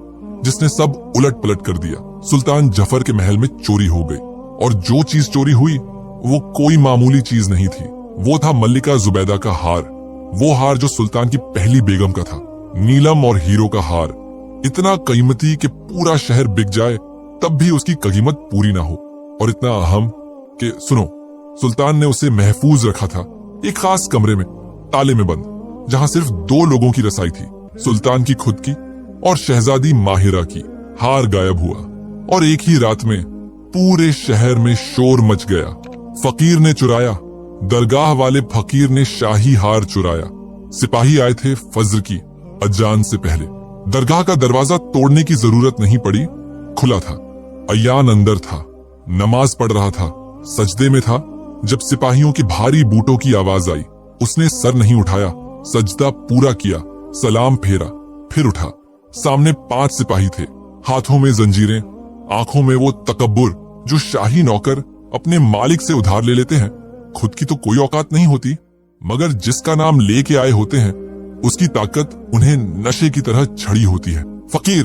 Speaker 1: जिसने सब उलट पलट कर दिया। सुल्तान जफर के महल में चोरी हो गई और जो चीज चोरी हुई वो कोई मामूली चीज नहीं थी। वो था मल्लिका जुबैदा का हार, वो हार जो सुल्तान की पहली बेगम का था, नीलम और हीरो का हार, इतना कीमती कि पूरा शहर बिक जाए तब भी उसकी कीमत पूरी ना हो, और इतना अहम कि सुनो, सुल्तान ने उसे महफूज रखा था एक खास कमरे में, ताले में बंद, जहां सिर्फ 2 लोगों की रसाई थी, सुल्तान की खुद की और शहजादी माहिरा की। हार गायब हुआ और एक ही रात में पूरे शहर में शोर मच गया। फकीर ने चुराया, दरगाह वाले फकीर ने शाही हार चुराया। सिपाही आए थे फज्र की अजान से पहले। दरगाह का दरवाजा तोड़ने की जरूरत नहीं पड़ी, खुला था। अयान अंदर था, नमाज पढ़ रहा था, सजदे में था, जब सिपाहियों की भारी बूटों की आवाज आई। उसने सर नहीं उठाया, सजदा पूरा किया, सलाम फेरा, फिर उठा। सामने 5 सिपाही थे, हाथों में जंजीरें, आंखों में वो तकब्बुर जो शाही नौकर अपने मालिक से उधार ले लेते हैं। खुद की तो कोई औकात नहीं होती, मगर जिसका नाम लेके आए होते हैं उसकी ताकत उन्हें नशे की तरह छड़ी होती है। फकीर,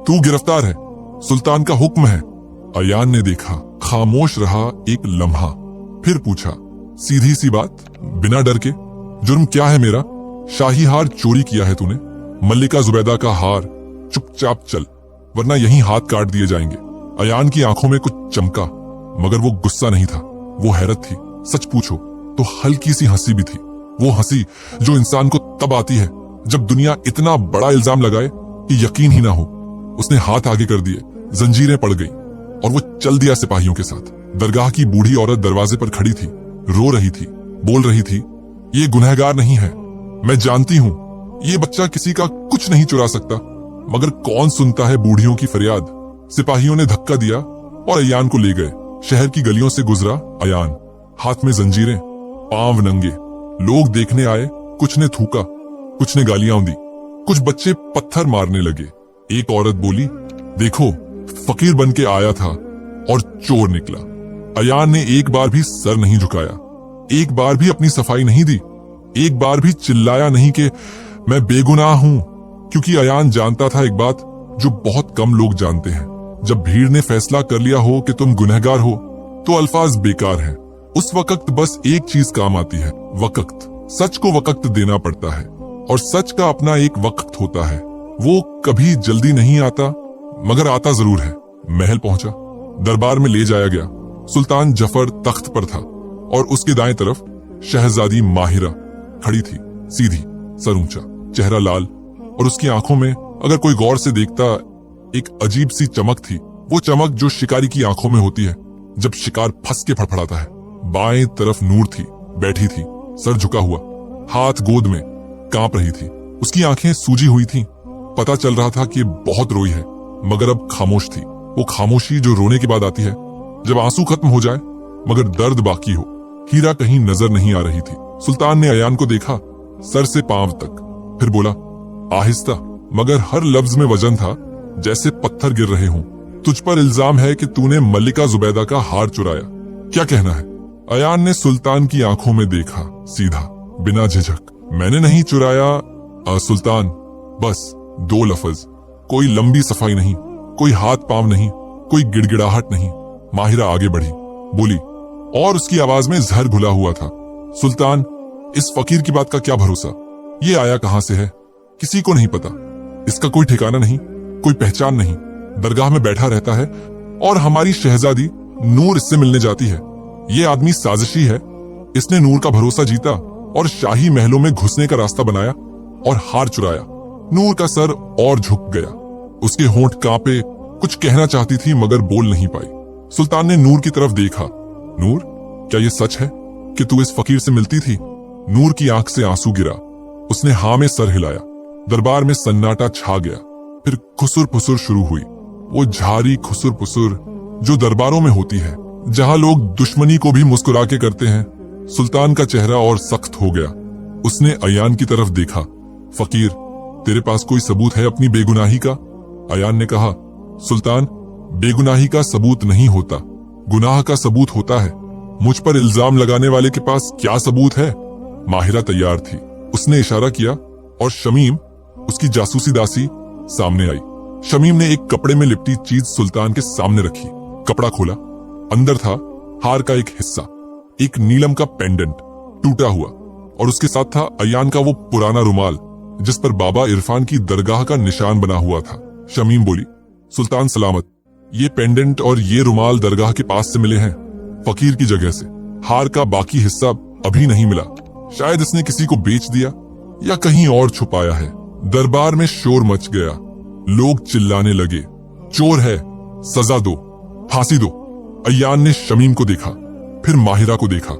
Speaker 1: तू गिरफ्तार है, सुल्तान का हुक्म है। अयान ने देखा, खामोश रहा एक लम्हा, फिर पूछा, सीधी सी बात, बिना डर के, जुर्म क्या है मेरा? शाही हार चोरी किया है तूने, मल्लिका जुबैदा का हार, चुपचाप चल वरना यहीं हाथ काट दिए जाएंगे। अयान की आंखों में कुछ चमका, मगर वो गुस्सा नहीं था, वो हैरत थी। सच पूछो तो हल्की सी हंसी भी थी, वो हंसी जो इंसान को तब आती है जब दुनिया इतना बड़ा इल्जाम लगाए कि यकीन ही ना हो। उसने हाथ आगे कर दिए, जंजीरें पड़ गई और वो चल दिया सिपाहियों के साथ। दरगाह की बूढ़ी औरत दरवाजे पर खड़ी थी, रो रही थी, बोल रही थी, ये गुनहगार नहीं है, मैं जानती हूँ ये बच्चा किसी का कुछ नहीं चुरा सकता, मगर कौन सुनता है बूढ़ियों की फरियाद। सिपाहियों ने धक्का दिया और अयान को ले गए। शहर की गलियों से गुजरा अयान, हाथ में जंजीरें, पांव नंगे। लोग देखने आए, कुछ ने थूका, कुछ ने गालियां दी, कुछ बच्चे पत्थर मारने लगे। एक औरत बोली, देखो फकीर बन के आया था और चोर निकला। अयान ने एक बार भी सर नहीं झुकाया, एक बार भी अपनी सफाई नहीं दी, एक बार भी चिल्लाया नहीं कि मैं बेगुनाह हूं, क्योंकि अयान जानता था एक बात जो बहुत कम लोग जानते हैं। जब भीड़ ने फैसला कर लिया हो कि तुम गुनहगार हो तो अल्फाज बेकार हैं। उस वक्त बस एक चीज काम आती है, वक्त। सच को वक्त देना पड़ता है और सच का अपना एक वक्त होता है। वो कभी जल्दी नहीं आता, मगर आता जरूर है। महल पहुंचा, दरबार में ले जाया गया। सुल्तान जफर तख्त पर था और उसके दाएं तरफ शहजादी माहिरा खड़ी थी, सीधी, सर ऊंचा, चेहरा लाल, और उसकी आंखों में अगर कोई गौर से देखता एक अजीब सी चमक थी। वो चमक जो शिकारी की आंखों में होती है जब शिकार फंस के फड़फड़ाता है। बाएं तरफ नूर थी, बैठी थी, सर झुका हुआ, हाथ गोद में, कांप रही थी। उसकी आंखें सूजी हुई थीं। पता चल रहा था कि बहुत रोई है, मगर अब खामोश थी। वो खामोशी जो रोने के बाद आती है जब आंसू खत्म हो जाए मगर दर्द बाकी हो। हीरा कहीं नजर नहीं आ रही थी। सुल्तान ने अयान को देखा, सर से पांव तक, फिर बोला आहिस्ता, मगर हर लफ्ज में वजन था जैसे पत्थर गिर रहे हों, तुझ पर इल्जाम है कि तूने मल्लिका जुबैदा का हार चुराया, क्या कहना है? अयान ने सुल्तान की आंखों में देखा, सीधा, बिना झिझक। मैंने नहीं चुराया सुल्तान, बस 2 लफ्ज, कोई लंबी सफाई नहीं, कोई हाथ पांव नहीं, कोई गिड़गिड़ाहट नहीं। माहिरा आगे बढ़ी, बोली, और उसकी आवाज में जहर घुला हुआ था, सुल्तान, इस फकीर की बात का क्या भरोसा? ये आया कहां से है किसी को नहीं पता। इसका कोई ठिकाना नहीं, कोई पहचान नहीं। दरगाह में बैठा रहता है और हमारी शहजादी नूर इससे मिलने जाती है। ये आदमी साजिशी है। इसने नूर का भरोसा जीता और शाही महलों में घुसने का रास्ता बनाया और हार चुराया। नूर का सर और झुक गया, उसके होंठ कांपे। कुछ कहना चाहती थी मगर बोल नहीं पाई। सुल्तान ने नूर की तरफ देखा। नूर, क्या ये सच है कि तू इस फकीर से मिलती थी? नूर की आंख से आंसू गिरा। उसने हाँ में सर हिलाया। दरबार में सन्नाटा छा गया। फिर खुसुर पुसुर शुरू हुई, वो झारी खुसुर पुसुर जो दरबारों में होती है, जहां लोग दुश्मनी को भी मुस्कुरा के करते हैं। सुल्तान का चेहरा और सख्त हो गया। उसने अयान की तरफ देखा। फकीर, तेरे पास कोई सबूत है अपनी बेगुनाही का? अयान ने कहा, सुल्तान, बेगुनाही का सबूत नहीं होता, गुनाह का सबूत होता है। मुझ पर इल्जाम लगाने वाले के पास क्या सबूत है? माहिरा तैयार थी। उसने इशारा किया और शमीम, उसकी जासूसी दासी, सामने आई। शमीम ने एक कपड़े में लिपटी चीज सुल्तान के सामने रखी। कपड़ा खोला, अंदर था हार का एक हिस्सा, एक नीलम का पेंडेंट, टूटा हुआ, और उसके साथ था अयान का वो पुराना रुमाल जिस पर बाबा इरफान की दरगाह का निशान बना हुआ था। शमीम बोली, सुल्तान सलामत, ये पेंडेंट और ये रुमाल दरगाह के पास से मिले हैं, फकीर की जगह से। हार का बाकी हिस्सा अभी नहीं मिला, शायद इसने किसी को बेच दिया या कहीं और छुपाया है। दरबार में शोर मच गया। लोग चिल्लाने लगे, चोर है, सजा दो, फांसी दो। अयान ने शमीम को देखा, फिर माहिरा को देखा।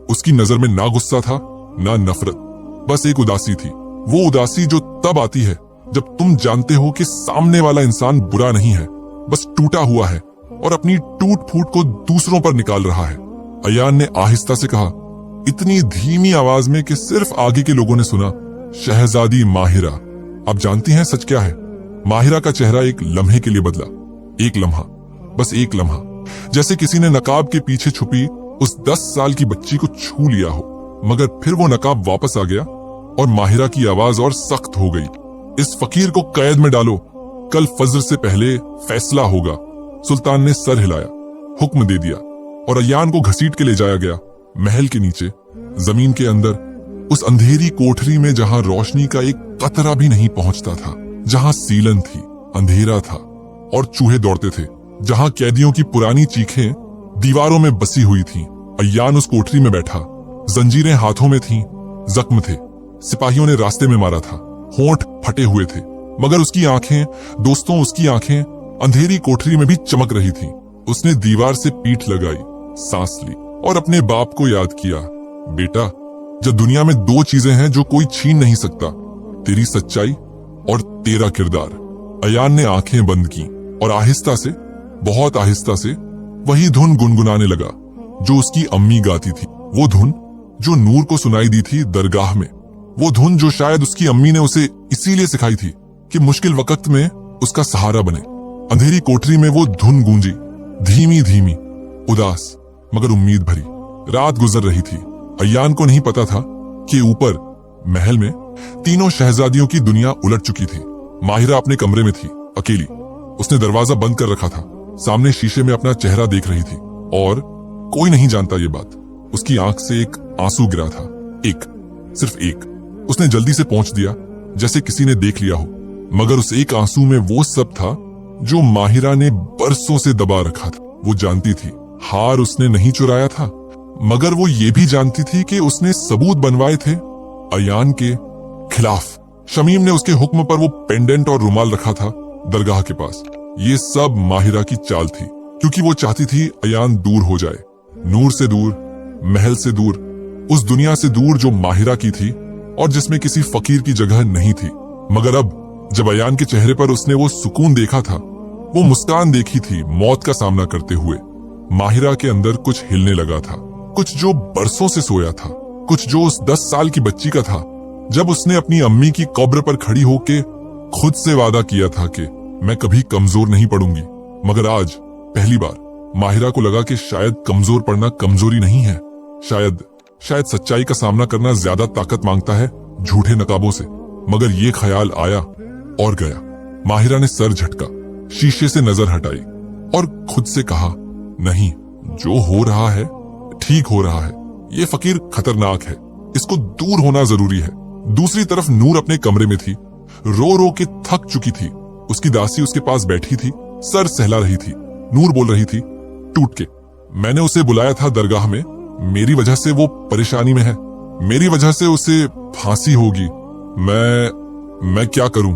Speaker 1: उसकी नजर में ना गुस्सा था ना नफरत, बस एक उदासी थी। वो उदासी जो तब आती है जब तुम जानते हो कि सामने वाला इंसान बुरा नहीं है, बस टूटा हुआ है और अपनी टूट फूट को दूसरों पर निकाल रहा है। अयान ने आहिस्ता से कहा, इतनी धीमी आवाज में कि सिर्फ आगे के लोगों ने सुना, शहजादी माहिरा, आप जानती हैं सच क्या है? माहिरा का चेहरा एक लम्हे के लिए बदला। एक लम्हा, बस एक लम्हा, जैसे किसी ने नकाब के पीछे छुपी उस 10 साल की बच्ची को छू लिया हो। मगर फिर वो नकाब वापस आ गया और माहिरा की आवाज और सख्त हो गई, इस फकीर को कैद में डालो, कल फजर से पहले फैसला होगा। सुल्तान ने सर हिलाया, हुक्म दे दिया और अयान को घसीट के ले जाया गया। महल के नीचे, जमीन के अंदर, उस अंधेरी कोठरी में जहां रोशनी का एक कतरा भी नहीं पहुंचता था, जहां सीलन थी, अंधेरा था और चूहे दौड़ते थे, जहां कैदियों की पुरानी चीखें दीवारों में बसी हुई थीं। अयान उस कोठरी में बैठा, जंजीरें हाथों में थीं, जख्म थे, सिपाहियों ने रास्ते में मारा था, होंठ फटे हुए थे, मगर उसकी आंखें, दोस्तों, उसकी आंखें अंधेरी कोठरी में भी चमक रही थीं। उसने दीवार से पीठ लगाई, सांस ली और अपने बाप को याद किया, बेटा, जब दुनिया में 2 चीजें हैं जो कोई छीन नहीं सकता, तेरी सच्चाई और तेरा किरदार। अयान ने आंखें बंद की और आहिस्ता से, बहुत आहिस्ता से वही धुन गुनगुनाने लगा जो उसकी अम्मी गाती थी, वो धुन जो नूर को सुनाई दी थी दरगाह में। वो धुन जो शायद उसकी अम्मी ने उसे इसीलिए सिखाई थी कि मुश्किल वक्त में उसका सहारा बने। अंधेरी कोठरी में वो धुन गूंजी, धीमी धीमी, उदास मगर उम्मीद भरी। रात गुजर रही थी। अयान को नहीं पता था कि ऊपर महल में तीनों शहजादियों की दुनिया उलट चुकी थी। माहिरा अपने कमरे में थी, अकेली। उसने दरवाजा बंद कर रखा था, सामने शीशे में अपना चेहरा देख रही थी और कोई नहीं जानता ये बात। उसकी आंख से एक आंसू गिरा था, एक, सिर्फ एक। उसने जल्दी से पहुंच दिया जैसे किसी ने देख लिया हो, मगर उस एक आंसू में वो सब था जो माहिरा ने बरसों से दबा रखा था। वो जानती थी हार उसने नहीं चुराया था, मगर वो ये भी जानती थी कि उसने सबूत बनवाए थे अयान के खिलाफ। शमीम ने उसके हुक्म पर वो पेंडेंट और रुमाल रखा था दरगाह के पास। ये सब माहिरा की चाल थी, क्योंकि वो चाहती थी अयान दूर हो जाए, नूर से दूर, महल से दूर, उस दुनिया से दूर जो माहिरा की थी और जिसमें किसी फकीर की जगह नहीं थी। मगर अब जब अयान के चेहरे पर उसने वो सुकून देखा था, वो मुस्कान देखी थी मौत का सामना करते हुए, माहिरा के अंदर कुछ हिलने लगा था, कुछ जो बरसों से सोया था, कुछ जो उस 10 साल की बच्ची का था जब उसने अपनी अम्मी की कब्र पर खड़ी होके खुद से वादा किया था कि मैं कभी कमजोर नहीं पड़ूंगी। मगर आज पहली बार माहिरा को लगा कि शायद कमजोर पड़ना कमजोरी नहीं है, शायद सच्चाई का सामना करना ज्यादा ताकत मांगता है झूठे नकाबों से। मगर ये ख्याल आया और गया। माहिरा ने सर झटका, शीशे से नजर हटाई और खुद से कहा, नहीं, जो हो रहा है ठीक हो रहा है। ये फकीर खतरनाक है, इसको दूर होना जरूरी है। दूसरी तरफ नूर अपने कमरे में थी, रो रो के थक चुकी थी। उसकी दासी उसके पास बैठी थी, सर सहला रही थी। नूर बोल रही थी टूट के, मैंने उसे बुलाया था दरगाह में, मेरी वजह से वो परेशानी में है, मेरी वजह से उसे फांसी होगी। मैं क्या करूं?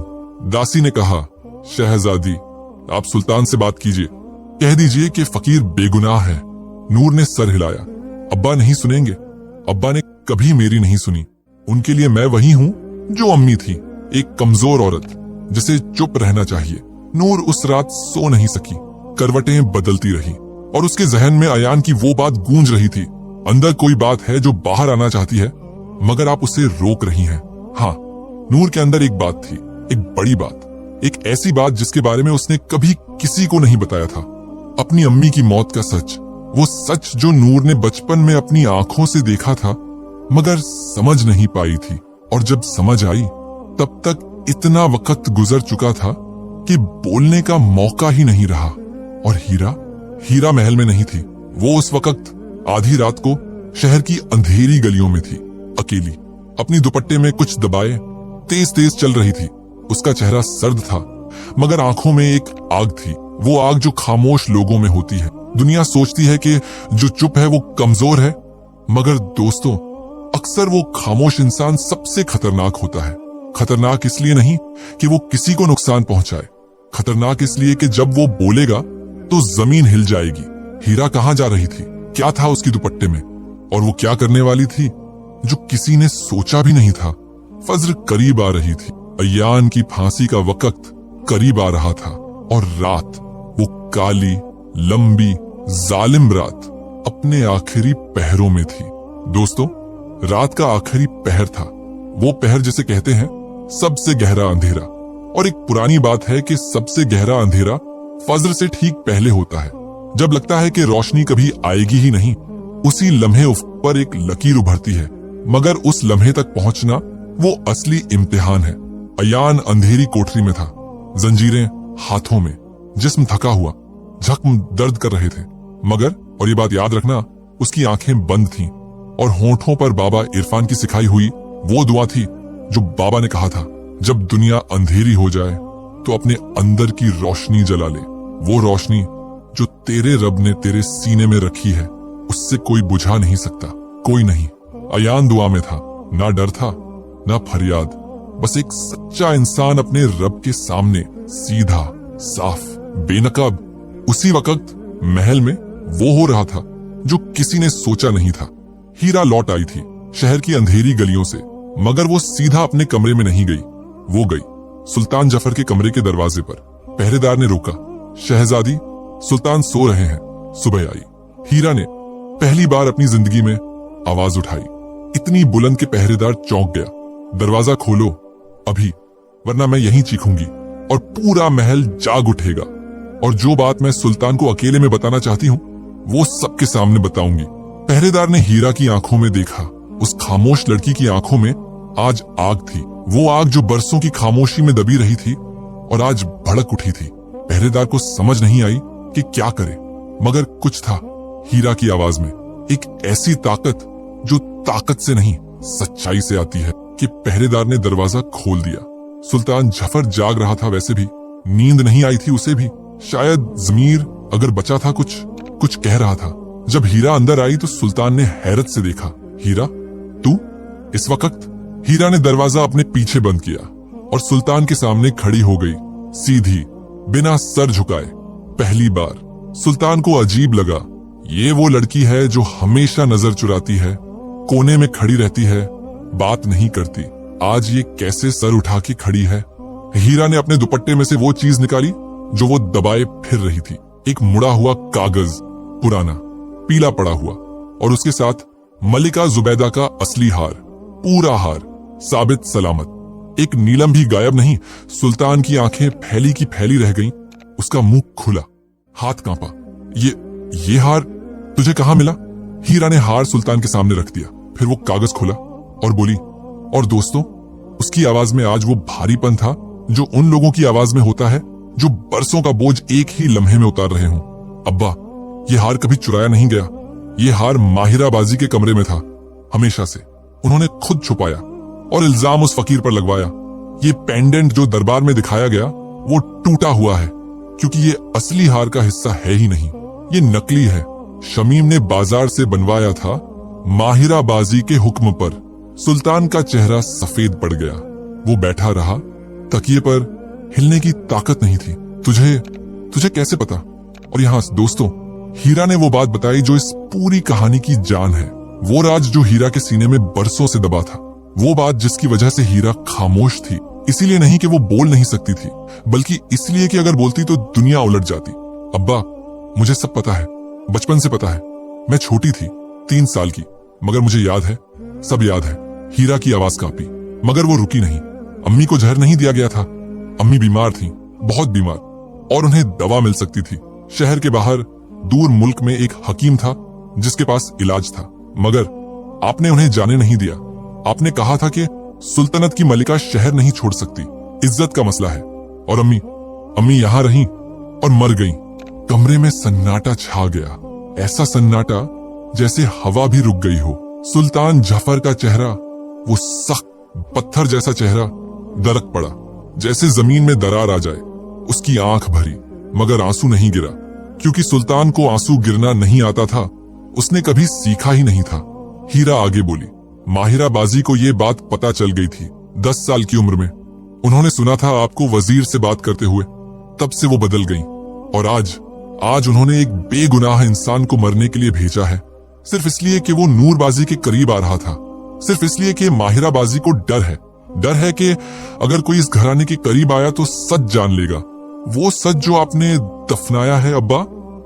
Speaker 1: दासी ने कहा, शहजादी, आप सुल्तान से बात कीजिए, कह दीजिए कि फकीर बेगुनाह है। नूर ने सर हिलाया, अब्बा नहीं सुनेंगे, अब्बा ने कभी मेरी नहीं सुनी। उनके लिए मैं वही हूं जो अम्मी थी, एक कमजोर औरत जिसे चुप रहना चाहिए। नूर उस रात सो नहीं सकी, करवटें बदलती रही और उसके जहन में अयान की वो बात गूंज रही थी, अंदर कोई बात है जो बाहर आना चाहती है, मगर आप उसे रोक रही हैं। हाँ, नूर के अंदर एक बात थी, एक बड़ी बात, एक ऐसी बात जिसके बारे में उसने कभी किसी को नहीं बताया था। अपनी अम्मी की मौत का सच, वो सच जो नूर ने बचपन में अपनी आंखों से देखा था मगर समझ नहीं पाई थी। और जब समझ आई तब तक इतना वक्त गुजर चुका था कि बोलने का मौका ही नहीं रहा। और हीरा महल में नहीं थी। वो उस वक्त आधी रात को शहर की अंधेरी गलियों में थी, अकेली, अपनी दुपट्टे में कुछ दबाए तेज तेज चल रही थी। उसका चेहरा सर्द था मगर आंखों में एक आग थी, वो आग जो खामोश लोगों में होती है। दुनिया सोचती है कि जो चुप है वो कमजोर है, मगर दोस्तों, अक्सर वो खामोश इंसान सबसे खतरनाक होता है। खतरनाक इसलिए नहीं कि वो किसी को नुकसान पहुंचाए, खतरनाक इसलिए कि जब वो बोलेगा तो जमीन हिल जाएगी। हीरा कहाँ जा रही थी, क्या था उसकी दुपट्टे में, और वो क्या करने वाली थी जो किसी ने सोचा भी नहीं था। फज्र करीब आ रही थी, अयान की फांसी का वक्त करीब आ रहा था और रात, वो काली, लंबी, जालिम रात अपने आखिरी पहरों में थी। दोस्तों, रात का आखिरी पहर था, वो पहर जिसे कहते हैं सबसे गहरा अंधेरा। और एक पुरानी बात है कि सबसे गहरा अंधेरा फज्र से ठीक पहले होता है, जब लगता है कि रोशनी कभी आएगी ही नहीं। उसी लम्हे उफ़्क़ पर एक लकीर उभरती है, मगर उस लम्हे तक पहुंचना वो असली इम्तिहान है। अयान अंधेरी कोठरी में था, जंजीरें हाथों में, जिस्म थका हुआ, जख्म दर्द कर रहे थे, मगर, और ये बात याद रखना, उसकी आंखें बंद थीं और होंठों पर बाबा इरफान की सिखाई हुई वो दुआ थी जो बाबा ने कहा था, जब दुनिया अंधेरी हो जाए तो अपने अंदर की रोशनी जला ले। वो रोशनी जो तेरे रब ने तेरे सीने में रखी है, उससे कोई बुझा नहीं सकता, कोई नहीं। अयान दुआ में था, ना डर था ना फरियाद, बस एक सच्चा इंसान अपने रब के सामने, सीधा, साफ, बेनकाब। उसी वक्त महल में वो हो रहा था जो किसी ने सोचा नहीं था। हीरा लौट आई थी शहर की अंधेरी गलियों से, मगर वो सीधा अपने कमरे में नहीं गई, वो गई सुल्तान जफर के कमरे के दरवाजे पर। पहरेदार ने रोका, शहजादी, सुल्तान सो रहे हैं। सुबह आई। हीरा ने पहली बार अपनी जिंदगी में आवाज उठाई, इतनी बुलंद के पहरेदार चौंक गया। दरवाजा खोलो अभी, वरना मैं यहीं चीखूंगी और पूरा महल जाग उठेगा। और जो बात मैं सुल्तान को अकेले में बताना चाहती हूँ वो सबके सामने बताऊंगी। पहरेदार ने हीरा की आंखों में देखा। उस खामोश लड़की की आंखों में आज आग थी, वो आग जो बरसों की खामोशी में दबी रही थी और आज भड़क उठी थी। पहरेदार को समझ नहीं आई कि क्या करे, मगर कुछ था हीरा की आवाज में, एक ऐसी ताकत जो ताकत से नहीं सच्चाई से आती है, कि पहरेदार ने दरवाजा खोल दिया। सुल्तान जफर जाग रहा था, वैसे भी नींद नहीं आई थी उसे भी, शायद ज़मीर अगर बचा था कुछ कह रहा था। जब हीरा अंदर आई तो सुल्तान ने हैरत से देखा। हीरा, तू? इस वक्त हीरा ने दरवाजा अपने पीछे बंद किया और सुल्तान के सामने खड़ी हो गई, सीधी, बिना सर झुकाए। पहली बार सुल्तान को अजीब लगा, ये वो लड़की है जो हमेशा नजर चुराती है, कोने में खड़ी रहती है, बात नहीं करती। आज ये कैसे सर उठा के खड़ी है? हीरा ने अपने दुपट्टे में से वो चीज निकाली जो वो दबाए फिर रही थी, एक मुड़ा हुआ कागज, पुराना, पीला पड़ा हुआ, और उसके साथ मलिका जुबैदा का असली हार, पूरा हार, साबित सलामत। एक नीलम भी गायब नहीं। सुल्तान की आंखें फैली की फैली रह गईं, उसका मुंह खुला, हाथ कांपा। ये हार तुझे कहां मिला? हीरा ने हार सुल्तान के सामने रख दिया, फिर वो कागज खोला और बोली, और दोस्तों? उसकी आवाज में आज वो भारीपन था जो उन लोगों की आवाज में होता है जो बरसों का बोझ एक ही लम्हे में उतार रहे हों। अब्बा, ये हार कभी चुराया नहीं गया, ये हार माहिरा बाजी के कमरे में था, हमेशा से। उन्होंने खुद छुपाया और इल्जाम उस फकीर पर लगवाया। ये पेंडेंट जो दरबार में दिखाया गया वो टूटा हुआ है, क्योंकि ये असली हार का हिस्सा है ही नहीं, ये नकली है। शमीम ने बाजार से बनवाया था, माहिरा बाजी के हुक्म पर। सुल्तान का चेहरा सफेद पड़ गया, वो बैठा रहा, तकिए पर हिलने की ताकत नहीं थी। तुझे कैसे पता? और यहाँ दोस्तों, हीरा ने वो बात बताई जो इस पूरी कहानी की जान है, वो राज जो हीरा के सीने में बरसों से दबा था, वो बात जिसकी वजह से हीरा खामोश थी। इसीलिए नहीं कि वो बोल नहीं सकती थी, बल्कि इसलिए कि अगर बोलती तो दुनिया उलट जाती। अब्बा, मुझे सब पता है, बचपन से पता है। मैं छोटी थी, 3 साल की, मगर मुझे याद है, सब याद है। हीरा की आवाज कांपी, मगर वो रुकी नहीं। अम्मी को जहर नहीं दिया गया था, अम्मी बीमार थी, बहुत बीमार, और उन्हें दवा मिल सकती थी। शहर के बाहर दूर मुल्क में एक हकीम था जिसके पास इलाज था, मगर आपने उन्हें जाने नहीं दिया। आपने कहा था कि सुल्तनत की मलिका शहर नहीं छोड़ सकती, इज्जत का मसला है। और अम्मी यहाँ रहीं और मर गईं। कमरे में सन्नाटा छा गया, ऐसा सन्नाटा जैसे हवा भी रुक गई हो। सुल्तान जफर का चेहरा, वो सख्त पत्थर जैसा चेहरा, दरक पड़ा, जैसे जमीन में दरार आ जाए। उसकी आंख भरी, मगर आंसू नहीं गिरा, क्योंकि सुल्तान को आंसू गिरना नहीं आता था, उसने कभी सीखा ही नहीं था। हीरा आगे बोली, माहिरा बाजी को ये बात पता चल गई थी 10 साल की उम्र में। उन्होंने सुना था आपको वजीर से बात करते हुए, तब से वो बदल गईं। और आज उन्होंने एक बेगुनाह इंसान को मरने के लिए भेजा है, सिर्फ इसलिए कि वो नूरबाजी के करीब आ रहा था, सिर्फ इसलिए कि माहिरा बाजी को डर है कि अगर कोई इस घराने के करीब आया तो सच जान लेगा। वो सच जो आपने दफनाया है अब्बा,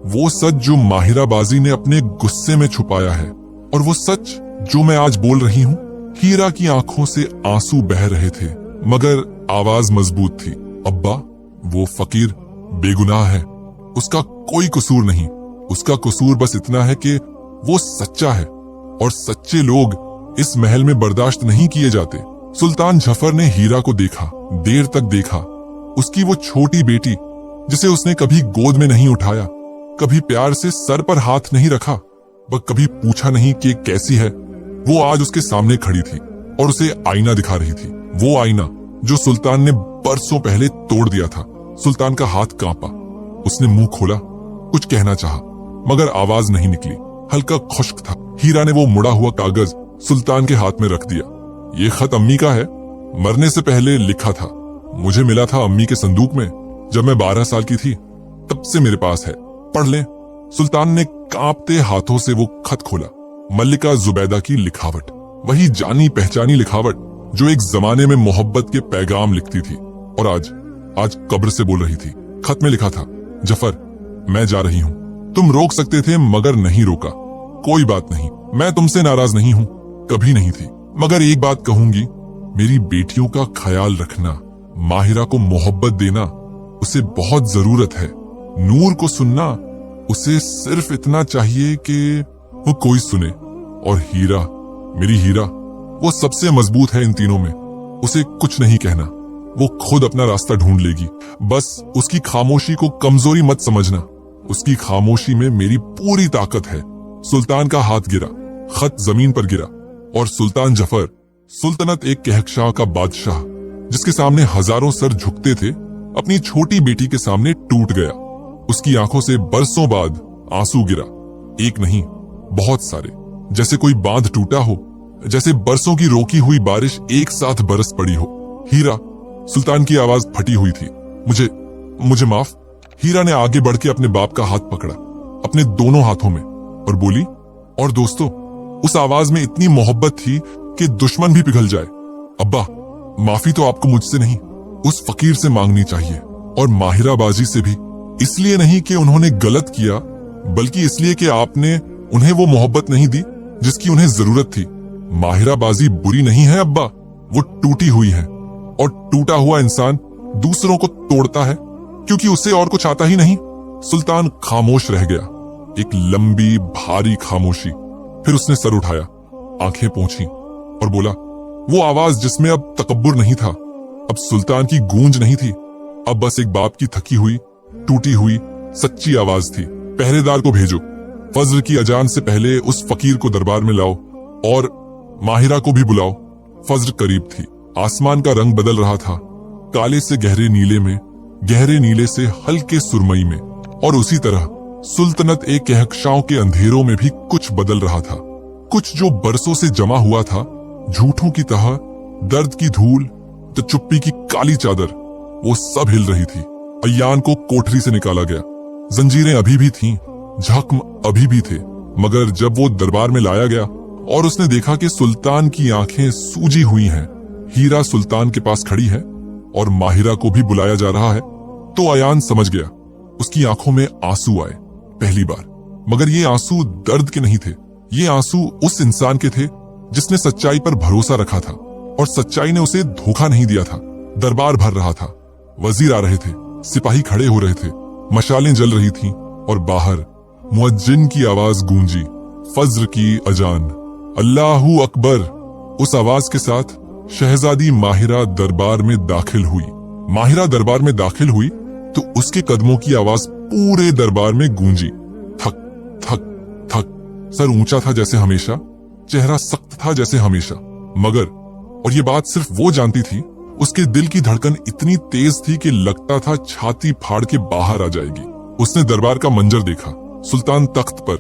Speaker 1: वो सच जो माहिरा बाजी ने अपने गुस्से में छुपाया है, और वो सच जो मैं आज बोल रही हूँ। हीरा की आंखों से आंसू बह रहे थे, मगर आवाज मजबूत थी। अब्बा, वो फकीर बेगुनाह है, उसका कोई कसूर नहीं, उसका कसूर बस इतना है कि वो सच्चा है, और सच्चे लोग इस महल में बर्दाश्त नहीं किए जाते। सुल्तान जफर ने हीरा को देखा, देर तक देखा। उसकी वो छोटी बेटी जिसे उसने कभी गोद में नहीं उठाया, कभी प्यार से सर पर हाथ नहीं रखा, वह कभी पूछा नहीं कि कैसी है, वो आज उसके सामने खड़ी थी और उसे आईना दिखा रही थी। वो आईना जो सुल्तान ने बरसों पहले तोड़ दिया था। सुल्तान का हाथ कांपा, उसने मुंह खोला, कुछ कहना चाहा, मगर आवाज नहीं निकली, हल्का खुश्क था। हीरा ने वो मुड़ा हुआ कागज सुल्तान के हाथ में रख दिया। ये खत अम्मी का है, मरने से पहले लिखा था, मुझे मिला था अम्मी के संदूक में जब मैं 12 साल की थी, तब से मेरे पास है, पढ़ ले। सुल्तान ने कांपते हाथों से वो खत खोला। मल्लिका जुबैदा की लिखावट, वही जानी पहचानी लिखावट जो एक जमाने में मोहब्बत के पैगाम लिखती थी और आज कब्र से बोल रही थी। खत में लिखा था, जफर, मैं जा रही हूँ, तुम रोक सकते थे मगर नहीं रोका, कोई बात नहीं, मैं तुमसे नाराज नहीं हूँ, कभी नहीं थी, मगर एक बात कहूंगी, मेरी बेटियों का ख्याल रखना, माहिरा को मोहब्बत देना उसे बहुत जरूरत है। नूर को सुनना उसे सिर्फ इतना चाहिए कि वो कोई सुने। और हीरा, मेरी हीरा, वो सबसे मजबूत है इन तीनों में। उसे कुछ नहीं कहना, वो खुद अपना रास्ता ढूंढ लेगी। बस उसकी खामोशी को कमजोरी मत समझना, उसकी खामोशी में मेरी पूरी ताकत है। सुल्तान का हाथ गिरा, खत जमीन पर गिरा और सुल्तान जफर, सुल्तनत एक कहकशां का बादशाह जिसके सामने हजारों सर झुकते थे, अपनी छोटी बेटी के सामने टूट गया। उसकी आंखों से बरसों बाद आंसू गिरा, एक नहीं बहुत सारे, जैसे कोई बांध टूटा हो, जैसे बरसों की रोकी हुई बारिश एक साथ बरस पड़ी हो। हीरा, सुल्तान की आवाज फटी हुई थी, मुझे माफ। हीरा ने आगे बढ़ के अपने बाप का हाथ पकड़ा अपने दोनों हाथों में और बोली, और दोस्तों, उस आवाज में इतनी मोहब्बत थी कि दुश्मन भी पिघल जाए। अब्बा, माफी तो आपको मुझसे नहीं, उस फकीर से मांगनी चाहिए, और माहिरा बाजी से भी। इसलिए नहीं कि उन्होंने गलत किया, बल्कि इसलिए कि आपने उन्हें वो मोहब्बत नहीं दी जिसकी उन्हें जरूरत थी। माहिरा बाजी बुरी नहीं है अब्बा, वो टूटी हुई है, और टूटा हुआ इंसान दूसरों को तोड़ता है क्योंकि उसे और कुछ आता ही नहीं। सुल्तान खामोश रह गया, एक लंबी भारी खामोशी। फिर उसने सर उठाया, आंखें पोंछी और बोला, वो आवाज जिसमें अब तकब्बुर नहीं था, अब सुल्तान की गूंज नहीं थी, अब बस एक बाप की थकी हुई, टूटी हुई सच्ची आवाज थी। पहरेदार को भेजो, फज्र की अजान से पहले उस फकीर को दरबार में लाओ, और माहिरा को भी बुलाओ। फज्र करीब थी, आसमान का रंग बदल रहा था, काले से गहरे नीले में, गहरे नीले से हल्के सुरमई में, और उसी तरह सुल्तनत एक कहकशां के अंधेरों में भी कुछ बदल रहा था। कुछ जो बरसों से जमा हुआ था, झूठों की तह, दर्द की धूल, तो चुप्पी की काली चादर, वो सब हिल रही थी। अयान को कोठरी से निकाला गया, जंजीरें अभी भी थीं, जख्म अभी भी थे, मगर जब वो दरबार में लाया गया और उसने देखा कि सुल्तान की आंखें सूजी हुई हैं, हीरा सुल्तान के पास खड़ी है और माहिरा को भी बुलाया जा रहा है, तो अयान समझ गया। उसकी आंखों में आंसू आए पहली बार, मगर ये आंसू दर्द के नहीं थे, ये आंसू उस इंसान के थे जिसने सच्चाई पर भरोसा रखा था, और सच्चाई ने उसे धोखा नहीं दिया था। दरबार भर रहा था, वजीर आ रहे थे, सिपाही खड़े हो रहे थे, मशालें जल रही थीं, और बाहर मुअज्जिन की आवाज गूंजी, फज्र की अजान, अल्लाहू अकबर। उस आवाज के साथ शहजादी माहिरा दरबार में दाखिल हुई। माहिरा दरबार में दाखिल हुई तो उसके कदमों की आवाज पूरे दरबार में गूंजी, थक थक थक। सर ऊंचा था जैसे हमेशा, चेहरा सख्त था जैसे हमेशा, मगर, और ये बात सिर्फ वो जानती थी, उसके दिल की धड़कन इतनी तेज थी कि लगता था छाती फाड़ के बाहर आ जाएगी। उसने दरबार का मंजर देखा, सुल्तान तख्त पर,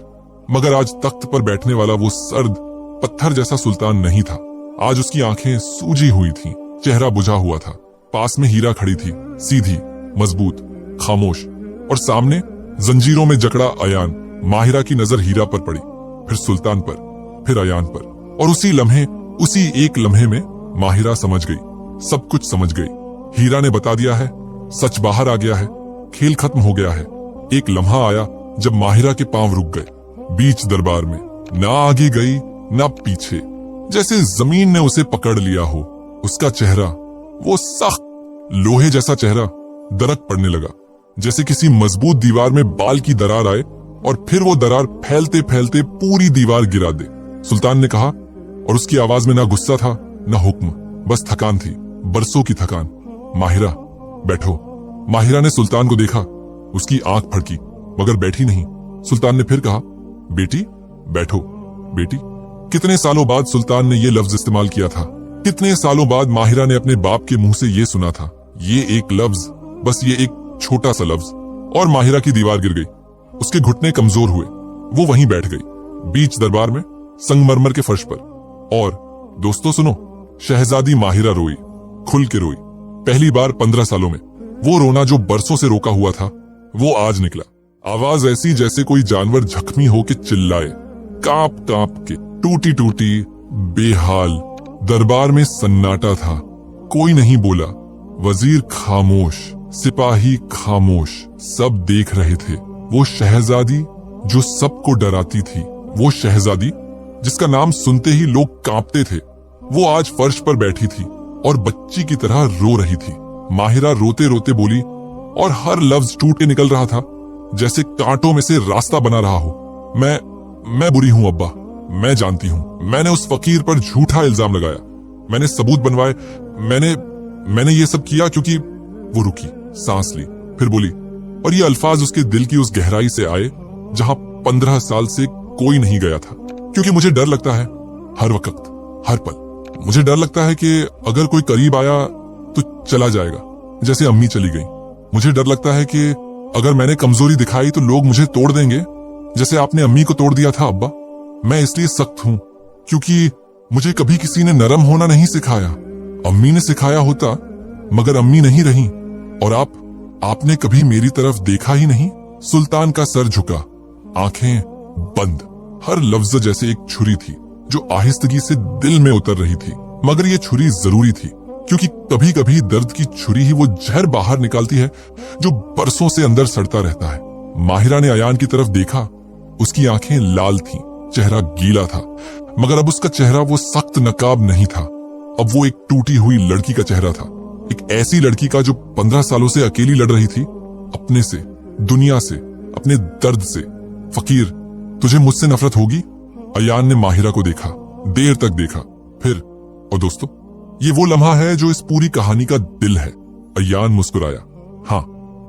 Speaker 1: मगर आज तख्त पर बैठने वाला वो सर्द पत्थर जैसा सुल्तान नहीं था। आज उसकी आंखें सूजी हुई थीं, चेहरा बुझा हुआ था। पास में हीरा खड़ी थी, सीधी, मजबूत, खामोश, और सामने जंजीरों में जकड़ा अयान। माहिरा की नजर हीरा पर पड़ी, फिर सुल्तान पर, फिर अयान पर, और उसी लम्हे, उसी एक लम्हे में माहिरा समझ गई, सब कुछ समझ गई। हीरा ने बता दिया है, सच बाहर आ गया है, खेल खत्म हो गया है। एक लम्हा आया जब माहिरा के पांव रुक गए बीच दरबार में, ना आगे गई ना पीछे, जैसे जमीन ने उसे पकड़ लिया हो। उसका चेहरा, वो सख्त लोहे जैसा चेहरा, दरक पड़ने लगा, जैसे किसी मजबूत दीवार में बाल की दरार आए और फिर वो दरार फैलते फैलते पूरी दीवार गिरा दे। सुल्तान ने कहा, और उसकी आवाज में ना गुस्सा था ना हुक्म, बस थकान थी, बरसों की थकान। माहिरा, बैठो। माहिरा ने सुल्तान को देखा, उसकी आंख फड़की, मगर बैठी नहीं। सुल्तान ने फिर कहा, बेटी बैठो। बेटी, कितने सालों बाद सुल्तान ने ये लफ्ज इस्तेमाल किया था, कितने सालों बाद माहिरा ने अपने बाप के मुंह से ये सुना था, ये एक लफ्ज, बस ये एक छोटा सा लफ्ज, और माहिरा की दीवार गिर गई। उसके घुटने कमजोर हुए, वो वहीं बैठ गई बीच दरबार में, संगमरमर के फर्श पर। और दोस्तों सुनो, शहजादी माहिरा रोई, खुल के रोई, पहली बार 15 सालों में। वो रोना जो बरसों से रोका हुआ था, वो आज निकला। आवाज ऐसी जैसे कोई जानवर जख्मी हो के चिल्लाए, कांप कांप के, टूटी टूटी, बेहाल। दरबार में सन्नाटा था, कोई नहीं बोला। वजीर खामोश, सिपाही खामोश, सब देख रहे थे। वो शहजादी जो सबको डराती थी, वो शहजादी जिसका नाम सुनते ही लोग कांपते थे, वो आज फर्श पर बैठी थी, और बच्ची की तरह रो रही थी। माहिरा रोते रोते बोली और हर लफ्ज टूट के निकल रहा था जैसे कांटों में से रास्ता बना रहा हो। मैं बुरी हूं अब्बा, मैं जानती हूं। मैंने उस फकीर पर झूठा इल्जाम लगाया, मैंने सबूत बनवाए, मैंने ये सब किया क्योंकि। वो रुकी, सांस ली, फिर बोली, और ये अल्फाज उसके दिल की उस गहराई से आए जहां 15 साल से कोई नहीं गया था। क्योंकि मुझे डर लगता है हर वक्त, हर पल। मुझे डर लगता है कि अगर कोई करीब आया तो चला जाएगा, जैसे अम्मी चली गई। मुझे डर लगता है कि अगर मैंने कमजोरी दिखाई तो लोग मुझे तोड़ देंगे, जैसे आपने अम्मी को तोड़ दिया था अब्बा। मैं इसलिए सख्त हूं क्योंकि मुझे कभी किसी ने नरम होना नहीं सिखाया। अम्मी ने सिखाया होता, मगर अम्मी नहीं रही। और आपने कभी मेरी तरफ देखा ही नहीं। सुल्तान का सर झुका, आंखें बंद। हर लफ्ज जैसे एक छुरी थी जो आहिस्तगी से दिल में उतर रही थी। मगर ये छुरी जरूरी थी, क्योंकि कभी कभी दर्द की छुरी ही वो जहर बाहर निकालती है जो बरसों से अंदर सड़ता रहता है। माहिरा ने अयान की तरफ देखा। उसकी आंखें लाल थीं, चेहरा गीला था, मगर अब उसका चेहरा वो सख्त नकाब नहीं था। अब वो एक टूटी हुई लड़की का चेहरा था, एक ऐसी लड़की का जो 15 सालों से अकेली लड़ रही थी, अपने से, दुनिया से, अपने दर्द से। फकीर, तुझे मुझसे नफरत होगी? अयान ने माहिरा को देखा, देर तक देखा, फिर। और दोस्तों, ये वो लम्हा है जो इस पूरी कहानी का दिल है। अयान मुस्कुराया, हाँ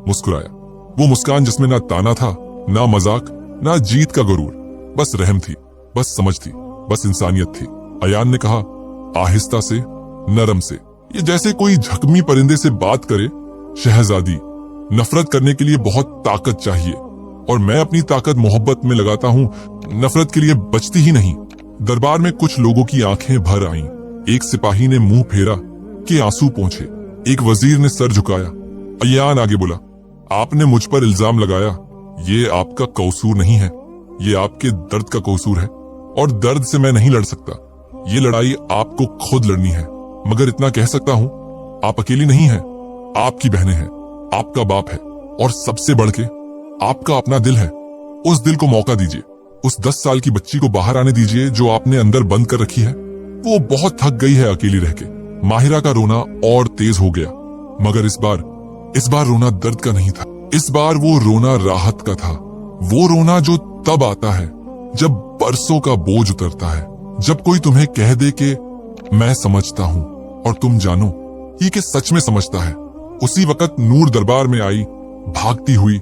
Speaker 1: मुस्कुराया। वो मुस्कान जिसमें ना ताना था, ना मजाक, ना जीत का गुरूर, बस रहम थी, बस समझ थी, बस इंसानियत थी। अयान ने कहा, आहिस्ता से, नरम से, ये जैसे कोई झकमी परिंदे से बात करे। शहजादी, नफरत करने के लिए बहुत ताकत चाहिए, और मैं अपनी ताकत मोहब्बत में लगाता हूँ, नफरत के लिए बचती ही नहीं। दरबार में कुछ लोगों की आंखें भर आईं। एक सिपाही ने मुंह फेरा कि आंसू पहुंचे। एक वजीर ने सर झुकाया। अयान आगे बोला, आपने मुझ पर इल्जाम लगाया, ये आपका कसूर नहीं है, ये आपके दर्द का कसूर है, और दर्द से मैं नहीं लड़ सकता। ये लड़ाई आपको खुद लड़नी है। मगर इतना कह सकता हूँ, आप अकेली नहीं हैं, आपकी बहनें हैं, आपका बाप है, और सबसे बढ़ के आपका अपना दिल है। उस दिल को मौका दीजिए। उस 10 साल की बच्ची को बाहर आने दीजिए जो आपने अंदर बंद कर रखी है। वो बहुत थक गई है अकेली रह के। माहिरा का रोना और तेज हो गया, मगर इस बार रोना दर्द का नहीं था। इस बार वो रोना राहत का था। वो रोना जो तब आता है जब बरसों का बोझ उतरता है, जब कोई तुम्हें कह दे कि मैं समझता हूँ, और तुम जानो ये कि सच में समझता है। उसी वक्त नूर दरबार में आई, भागती हुई।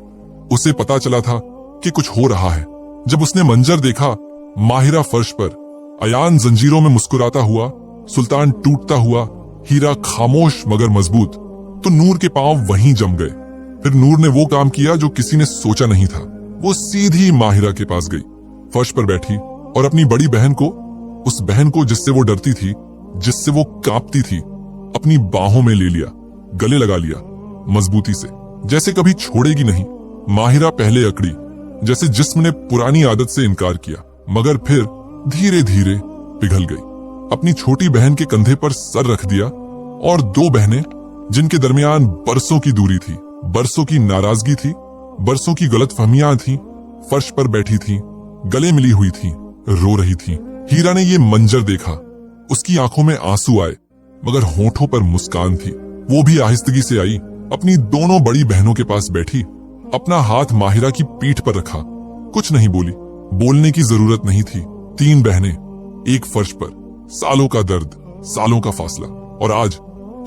Speaker 1: उसे पता चला था कि कुछ हो रहा है। जब उसने मंजर देखा, माहिरा फर्श पर, अयान जंजीरों में मुस्कुराता हुआ, सुल्तान टूटता हुआ, हीरा खामोश मगर मजबूत, तो नूर के पांव वहीं जम गए। फिर नूर ने वो काम किया जो किसी ने सोचा नहीं था। वो सीधी माहिरा के पास गई, फर्श पर बैठी, और अपनी बड़ी बहन को, उस बहन को जिससे वो डरती थी, जिससे वो कांपती थी, अपनी बाहों में ले लिया, गले लगा लिया मजबूती से, जैसे कभी छोड़ेगी नहीं। माहिरा पहले अकड़ी, जैसे जिस्म ने पुरानी आदत से इनकार किया, मगर फिर धीरे धीरे पिघल गई। अपनी छोटी बहन के कंधे पर सर रख दिया, और 2 बहनें जिनके दरमियान बरसों की दूरी थी, बरसों की नाराजगी थी, बरसों की गलतफहमियां थी, फर्श पर बैठी थी, गले मिली हुई थी, रो रही थी। हीरा ने ये मंजर देखा। उसकी आंखों में आंसू आए, मगर होठों पर मुस्कान थी। वो भी आहिस्तगी से आई, अपनी दोनों बड़ी बहनों के पास बैठी, अपना हाथ माहिरा की पीठ पर रखा। कुछ नहीं बोली, बोलने की जरूरत नहीं थी। 3 बहनें, एक फर्श पर, सालों का दर्द, सालों का फासला, और आज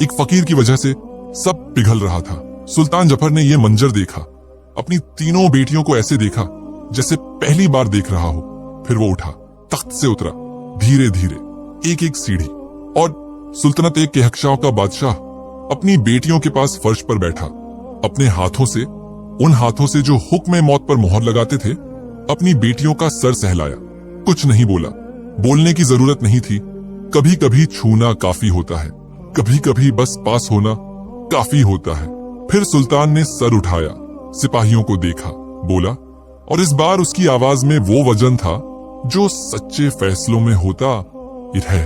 Speaker 1: एक फकीर की वजह से सब पिघल रहा था। सुल्तान जफर ने यह मंजर देखा, अपनी तीनों बेटियों को ऐसे देखा जैसे पहली बार देख रहा हो। फिर वो उठा, तख्त से उतरा, धीरे धीरे, एक एक सीढ़ी, और सुल्तनत एक कहकशाओं का बादशाह अपनी बेटियों के पास फर्श पर बैठा। अपने हाथों से, उन हाथों से जो हुक्म मौत पर मोहर लगाते थे, अपनी बेटियों का सर सहलाया। कुछ नहीं बोला, बोलने की जरूरत नहीं थी। कभी कभी छूना काफी होता है, कभी कभी बस पास होना काफी होता है। फिर सुल्तान ने सर उठाया, सिपाहियों को देखा, बोला, और इस बार उसकी आवाज में वो वजन था जो सच्चे फैसलों में होता। है,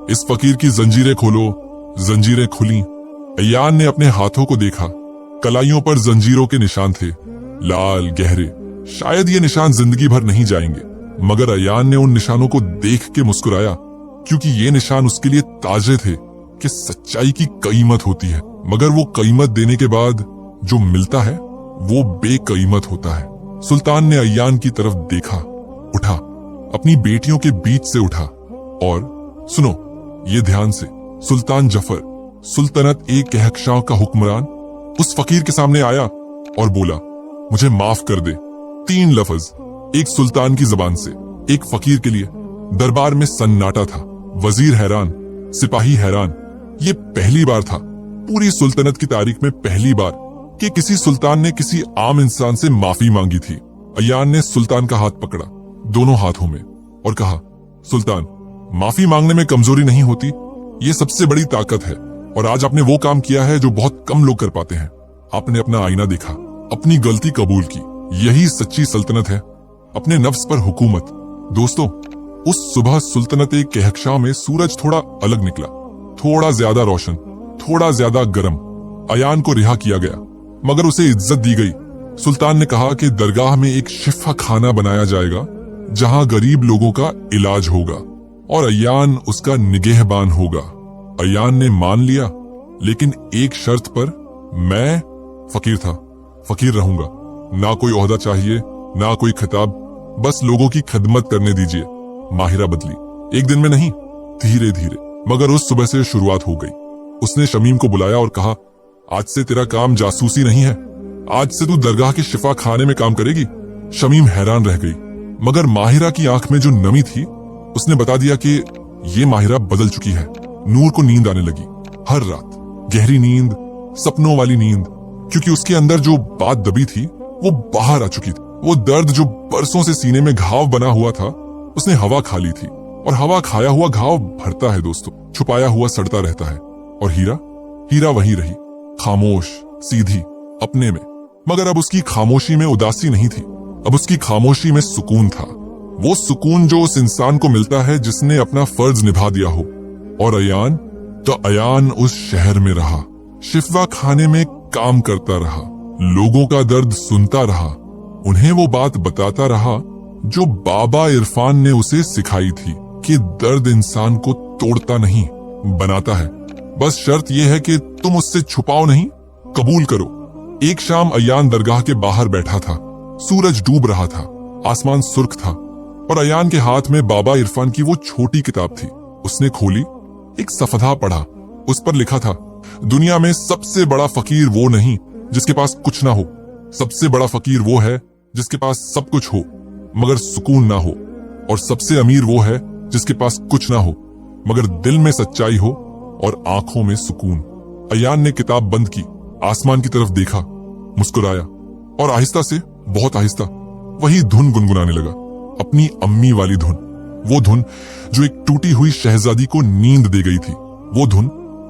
Speaker 1: इस फकीर की जंजीरें खोलो। जंजीरें खुली। अयान ने अपने हाथों को देखा, कलाइयों पर जंजीरों के निशान थे, लाल गहरे। शायद ये निशान जिंदगी भर नहीं जाएंगे, मगर अयान ने उन निशानों को देख के मुस्कुराया, क्योंकि ये निशान उसके लिए ताजे थे कि सच्चाई की कीमत होती है, मगर वो कीमत देने के बाद जो मिलता है वो बेकीमत होता है। सुल्तान ने अयान की तरफ देखा, उठा, अपनी बेटियों के बीच से उठा और सुनो ये ध्यान से, सुल्तान जफर, सुल्तनत ए कहकशां का हुक्मरान, उस फकीर के सामने आया और बोला, मुझे माफ कर दे। 3 लफ्ज, एक सुल्तान की जबान से, एक फकीर के लिए। दरबार में सन्नाटा था, वजीर हैरान, सिपाही हैरान। ये पहली बार था पूरी सुल्तनत की तारीख में, पहली बार कि किसी सुल्तान ने किसी आम इंसान से माफी मांगी थी। अयान ने सुल्तान का हाथ पकड़ा दोनों हाथों में और कहा, सुल्तान, माफी मांगने में कमजोरी नहीं होती, ये सबसे बड़ी ताकत है। और आज आपने वो काम किया है जो बहुत कम लोग कर पाते हैं। आपने अपना आईना देखा, अपनी गलती कबूल की। यही सच्ची सल्तनत है, अपने नफ्स पर हुकूमत। दोस्तों, उस सुबह सुल्तनत ए कहकशां में सूरज थोड़ा अलग निकला, थोड़ा ज्यादा रोशन, थोड़ा ज्यादा गर्म। अयान को रिहा किया गया, मगर उसे इज्जत दी गई। सुल्तान ने कहा कि दरगाह में एक शिफा खाना बनाया जाएगा जहां गरीब लोगों का इलाज होगा और अयान उसका निगहबान होगा। अयान ने मान लिया, लेकिन एक शर्त पर। मैं फकीर था, फकीर रहूंगा, ना कोई ओहदा चाहिए, ना कोई खिताब, बस लोगों की खिदमत करने दीजिए। माहिरा बदली, एक दिन में नहीं, धीरे धीरे, मगर उस सुबह से शुरुआत हो गई। उसने शमीम को बुलाया और कहा, आज से तेरा काम जासूसी नहीं है, आज से तू दरगाह के शिफा खाने में काम करेगी। शमीम हैरान रह गई, मगर माहिरा की आंख में जो नमी थी, उसने बता दिया कि ये माहिरा बदल चुकी है। नूर को नींद आने लगी, हर रात गहरी नींद, सपनों वाली नींद, क्योंकि उसके अंदर जो बात दबी थी वो बाहर आ चुकी थी। वो दर्द जो बरसों से सीने में घाव बना हुआ था, उसने हवा खा ली थी, और हवा खाया हुआ घाव भरता है दोस्तों, छुपाया हुआ सड़ता रहता है। और हीरा वहीं रही, खामोश, सीधी, अपने में। मगर अब उसकी खामोशी में उदासी नहीं थी, अब उसकी खामोशी में सुकून था। वो सुकून जो उस इंसान को मिलता है जिसने अपना फर्ज निभा दिया हो। और अयान उस शहर में रहा, शिफा खाने में काम करता रहा, लोगों का दर्द सुनता रहा, उन्हें वो बात बताता रहा जो बाबा इरफान ने उसे सिखाई थी कि दर्द इंसान को तोड़ता नहीं, बनाता है। बस शर्त यह है कि तुम उससे छुपाओ नहीं, कबूल करो। एक शाम अयान दरगाह के बाहर बैठा था, सूरज डूब रहा था, आसमान सुर्ख था, और अयान के हाथ में बाबा इरफान की वो छोटी किताब थी। उसने खोली, एक सफदा पढ़ा। उस पर लिखा था, दुनिया में सबसे बड़ा फकीर वो नहीं जिसके पास कुछ ना हो, सबसे बड़ा फकीर वो है जिसके पास सब कुछ हो मगर सुकून ना हो, और सबसे अमीर वो है जिसके पास कुछ ना हो मगर दिल में सच्चाई हो और आंखों में सुकून। अयान ने किताब बंद की, आसमान की तरफ देखा, मुस्कुराया और आहिस्ता से, बहुत आहिस्ता, वही धुन गुनगुनाने लगा, अपनी अम्मी वाली धुन। वो धुन जो एक टूटी हुई शहजादी को नींद दे गई थी, वो धुन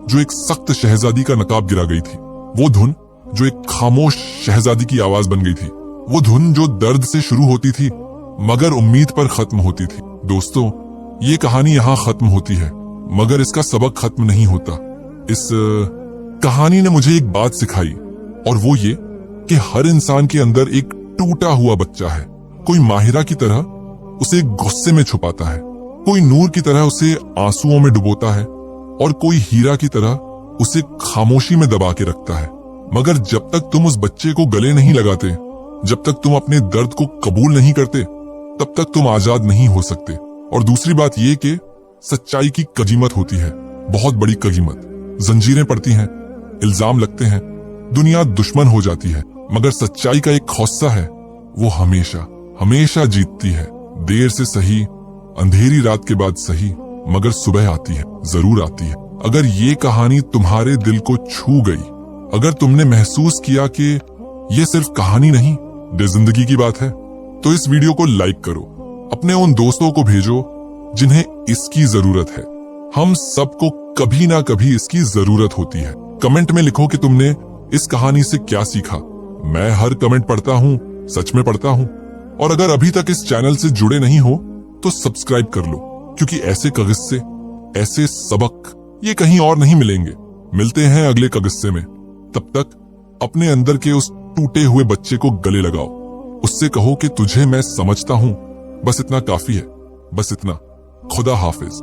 Speaker 1: जो एक सख्त शहजादी का नकाब गिरा गई थी, वो धुन जो एक खामोश शहजादी की आवाज बन गई थी, वो धुन जो दर्द से शुरू होती थी मगर उम्मीद पर खत्म होती थी। दोस्तों, ये कहानी यहाँ खत्म होती है, मगर इसका सबक खत्म नहीं होता। इस कहानी ने मुझे एक बात सिखाई, और वो ये कि हर इंसान के अंदर एक टूटा हुआ बच्चा है। कोई माहिरा की तरह उसे गुस्से में छुपाता है, कोई नूर की तरह उसे आंसुओं में डुबोता है, और कोई हीरा की तरह उसे खामोशी में दबा के रखता है। मगर जब तक तुम उस बच्चे को गले नहीं लगाते, जब तक तुम अपने दर्द को कबूल नहीं करते, तब तक तुम आजाद नहीं हो सकते। और दूसरी बात ये कि सच्चाई की कजीमत होती है, बहुत बड़ी कजीमत। जंजीरें पड़ती हैं, इल्जाम लगते हैं, दुनिया दुश्मन हो जाती है, मगर सच्चाई का एक खौस्सा है, वो हमेशा हमेशा जीतती है। देर से सही, अंधेरी रात के बाद सही, मगर सुबह आती है, जरूर आती है। अगर ये कहानी तुम्हारे दिल को छू गई, अगर तुमने महसूस किया कि ये सिर्फ कहानी नहीं, ये जिंदगी की बात है, तो इस वीडियो को लाइक करो, अपने उन दोस्तों को भेजो जिन्हें इसकी जरूरत है। हम सबको कभी ना कभी इसकी जरूरत होती है। कमेंट में लिखो कि तुमने इस कहानी से क्या सीखा। मैं हर कमेंट पढ़ता हूँ, सच में पढ़ता हूँ। और अगर अभी तक इस चैनल से जुड़े नहीं हो तो सब्सक्राइब कर लो, क्योंकि ऐसे किस्से, ऐसे सबक ये कहीं और नहीं मिलेंगे। मिलते हैं अगले किस्से में। तब तक अपने अंदर के उस टूटे हुए बच्चे को गले लगाओ, उससे कहो कि तुझे मैं समझता हूँ, बस इतना काफी है, बस इतना। खुदा हाफिज।